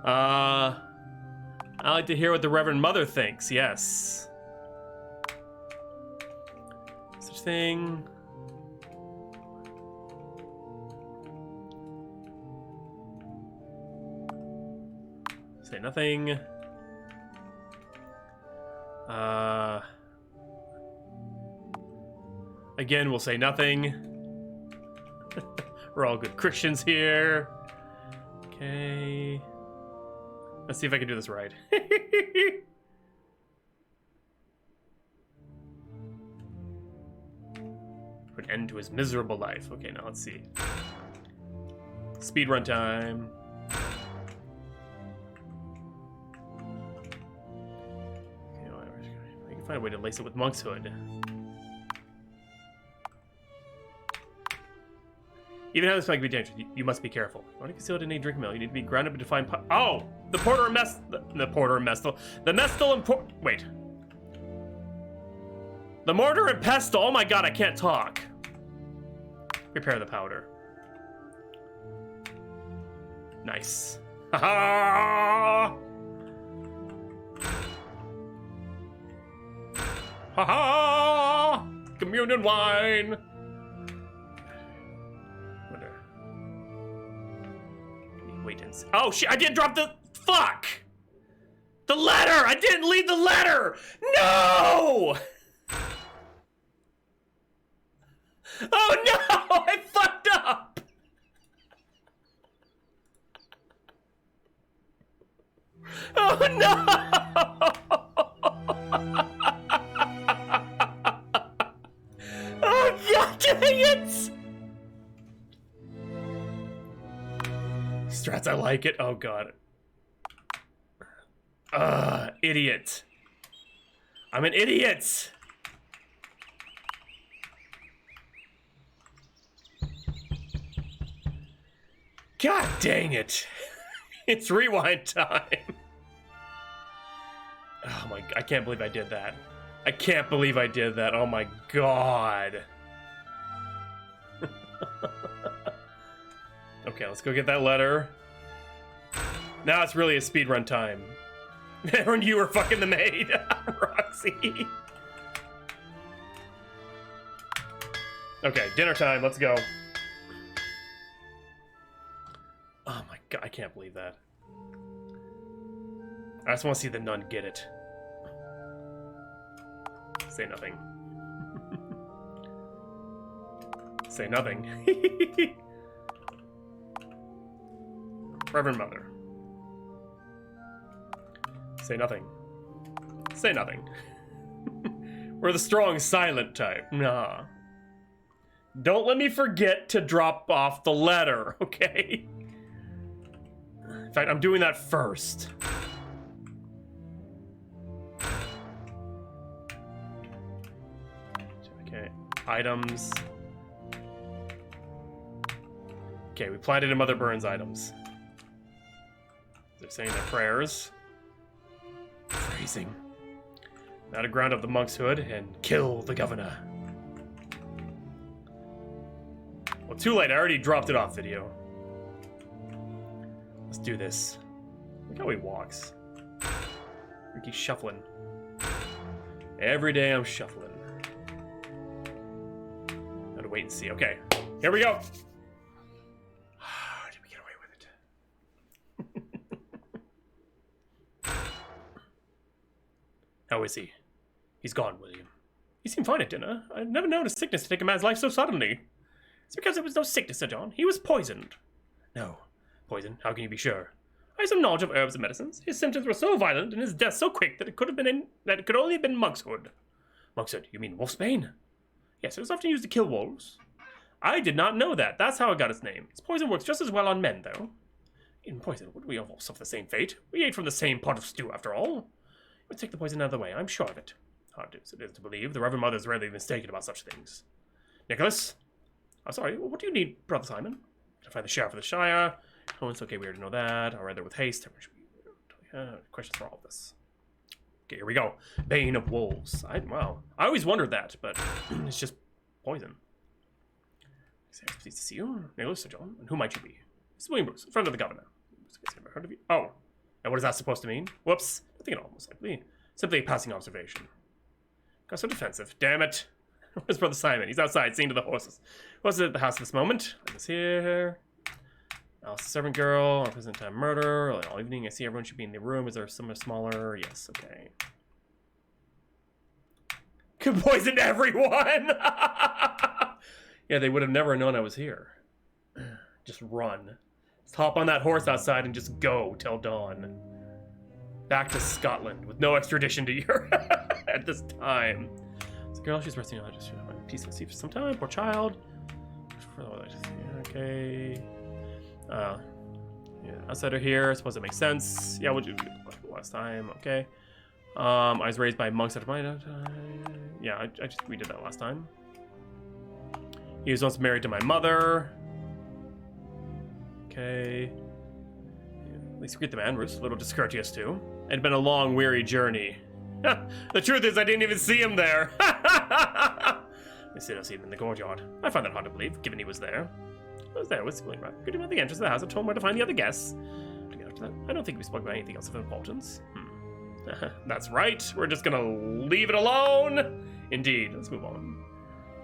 I like to hear what the Reverend Mother thinks, yes. Such thing. Say nothing. Again, we'll say nothing. We're all good Christians here. Okay. Let's see if I can do this right. Put an end to his miserable life. Okay, now let's see. Speedrun time. Okay, whatever. I can find a way to lace it with monk's hood. Even how this might be dangerous, you must be careful. You want to conceal it in a drink mill, you need to be grounded to find oh! The porter and the porter and mestle. The mestle and wait. The mortar and pestle. Oh my god, I can't talk. Prepare the powder. Nice. Ha ha! Ha ha! Communion wine! Wait and see. Oh shit, I didn't drop the... Fuck! The letter! I didn't leave the letter! No! Oh no! I fucked up! Oh no! Oh god dang it! Strats, I like it. Oh god. Idiot. I'm an idiot! God dang it. It's rewind time. Oh my, I can't believe I did that. I can't believe I did that. Oh my god. Okay, let's go get that letter. Now it's really a speedrun time. When you were fucking the maid, Roxy. Okay, dinner time, let's go. Oh my god, I can't believe that. I just want to see the nun get it. Say nothing. Say nothing. Reverend Mother. Say nothing. Say nothing. We're the strong, silent type. Nah. Don't let me forget to drop off the letter, okay? In fact, I'm doing that first. Okay, items. Okay, we planted in Mother Burns items. They're saying their prayers. Phrasing. Now to ground up the monk's hood and kill the governor. Well, too late. I already dropped it off video. Let's do this. Look how he walks. He's shuffling. Every day I'm shuffling. Gotta wait and see. Okay, here we go. Did we get away with it? How is he? He's gone, William. He seemed fine at dinner. I've never known a sickness to take a man's life so suddenly. It's because there was no sickness, Sir John. He was poisoned. No. Poison? How can you be sure? I have some knowledge of herbs and medicines. His symptoms were so violent and his death so quick that it could only have been monkshood. Monkshood? You mean wolfsbane? Yes, it was often used to kill wolves. I did not know that. That's how it got its name. Its poison works just as well on men, though. In poison, would we all suffer the same fate? We ate from the same pot of stew, after all. We'd take the poison out of the way, I'm sure of it. Hard as it is to believe, the Reverend Mother is rarely mistaken about such things. Nicholas? I'm sorry, what do you need, Brother Simon? To find the sheriff of the Shire. Oh, it's okay, we already know that. I'll rather with haste. Questions for all of this. Okay, here we go. Bane of wolves. Wow. I always wondered that, but it's just poison. Pleased to see you. Nicholas, Sir John. And who might you be? This is William Bruce, friend of the governor. Never heard of you. Oh. And what is that supposed to mean? Whoops. Nothing at all, most likely. Simply a passing observation. Got so defensive. Damn it. Where's Brother Simon? He's outside, seeing to the horses. What's at the house at this moment? I was here. Alice, servant girl. Prison time murder. All evening. I see everyone should be in the room. Is there somewhere smaller? Yes. Okay. Could poison everyone. Yeah, they would have never known I was here. Just run. Just hop on that horse outside and just go till dawn. Back to Scotland with no extradition to Europe at this time. This girl, she's resting on just peace and sleep for some time. Poor child. Okay. Yeah, outsider here. I suppose it makes sense. Yeah, we'll do last time. Okay. I was raised by monks at my time. Yeah, we did that last time. He was once married to my mother. Okay. Yeah, at least greet the man. We're just a little discourteous too. It had been a long, weary journey. The truth is, I didn't even see him there. They said I see him in the courtyard. I find that hard to believe, given he was there. I was there, whistling right. Good him at the entrance of the house. I told him where to find the other guests. To get after that, I don't think we spoke about anything else of importance. That's right. We're just gonna leave it alone. Indeed. Let's move on.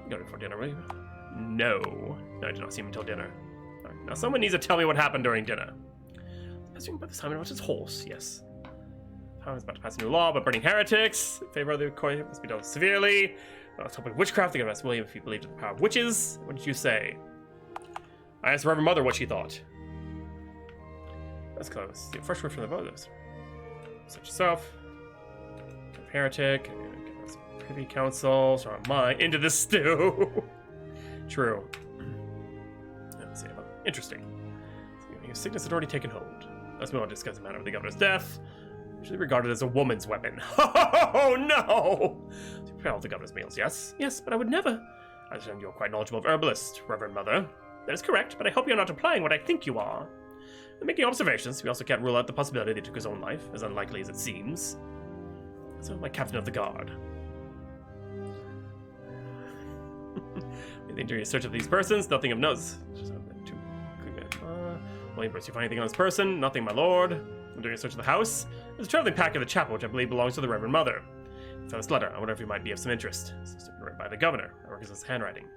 You got it for dinner, will you? No. I did not see him until dinner. Right. Now, someone needs to tell me what happened during dinner. Passing by the Simon about his horse, yes. I was about to pass a new law about burning heretics. In favor of the coin must be dealt severely. I was hoping witchcraft. They could ask William if he believed in the power of witches. What did you say? I asked Reverend Mother what she thought. That's close. The first word from the brothers. Such yourself. Heretic. Privy council. So am I. Into the stew. True. Let's see. Interesting. His sickness had already taken hold. Let's move on to discuss the matter of the governor's death. Usually regarded as a woman's weapon. Oh no! To prepare all the governor's meals, yes? Yes, but I would never. I understand you're quite knowledgeable of herbalist, Reverend Mother. That is correct, but I hope you're not applying what I think you are. In making observations, we also can't rule out the possibility that he took his own life, as unlikely as it seems. So, my captain of the guard. During a search of these persons, nothing of note. William Bruce, you find anything on this person? Nothing, my lord. During a search of the house, there's a traveling pack in the chapel, which I believe belongs to the Reverend Mother. I found this letter. I wonder if it might be of some interest. It's written by the governor. I work as his handwriting.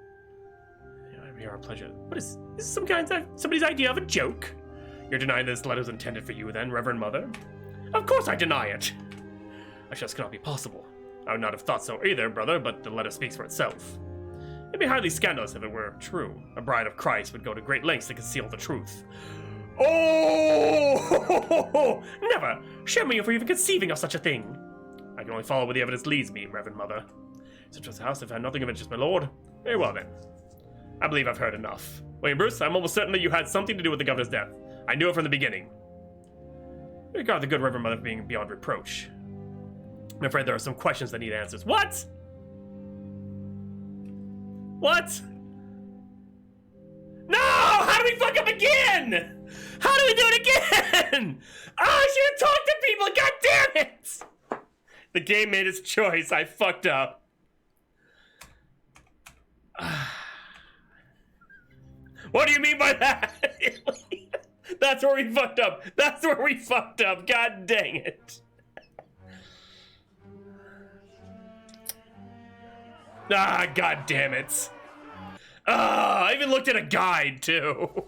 I'm here, our pleasure. What is this? Some kind of somebody's idea of a joke? You're denying that this letter was intended for you, then, Reverend Mother? Of course I deny it. I just cannot be possible. I would not have thought so either, brother, but the letter speaks for itself. It'd be highly scandalous if it were true. A bride of Christ would go to great lengths to conceal the truth. Oh! Never! Shame me for even conceiving of such a thing. I can only follow where the evidence leads me, Reverend Mother. Such as the house, I've had nothing of interest, my lord. Very well, then. I believe I've heard enough. Wait, Bruce, I'm almost certain that you had something to do with the governor's death. I knew it from the beginning. I regard the good Reverend Mother being beyond reproach. I'm afraid there are some questions that need answers. What? What? No! How do we fuck up again? How do we do it again? Oh, I should have talked to people. God damn it! The game made its choice. I fucked up. What do you mean by that? That's where we fucked up. That's where we fucked up. God dang it. Ah, god damn it. Ah, I even looked at a guide too.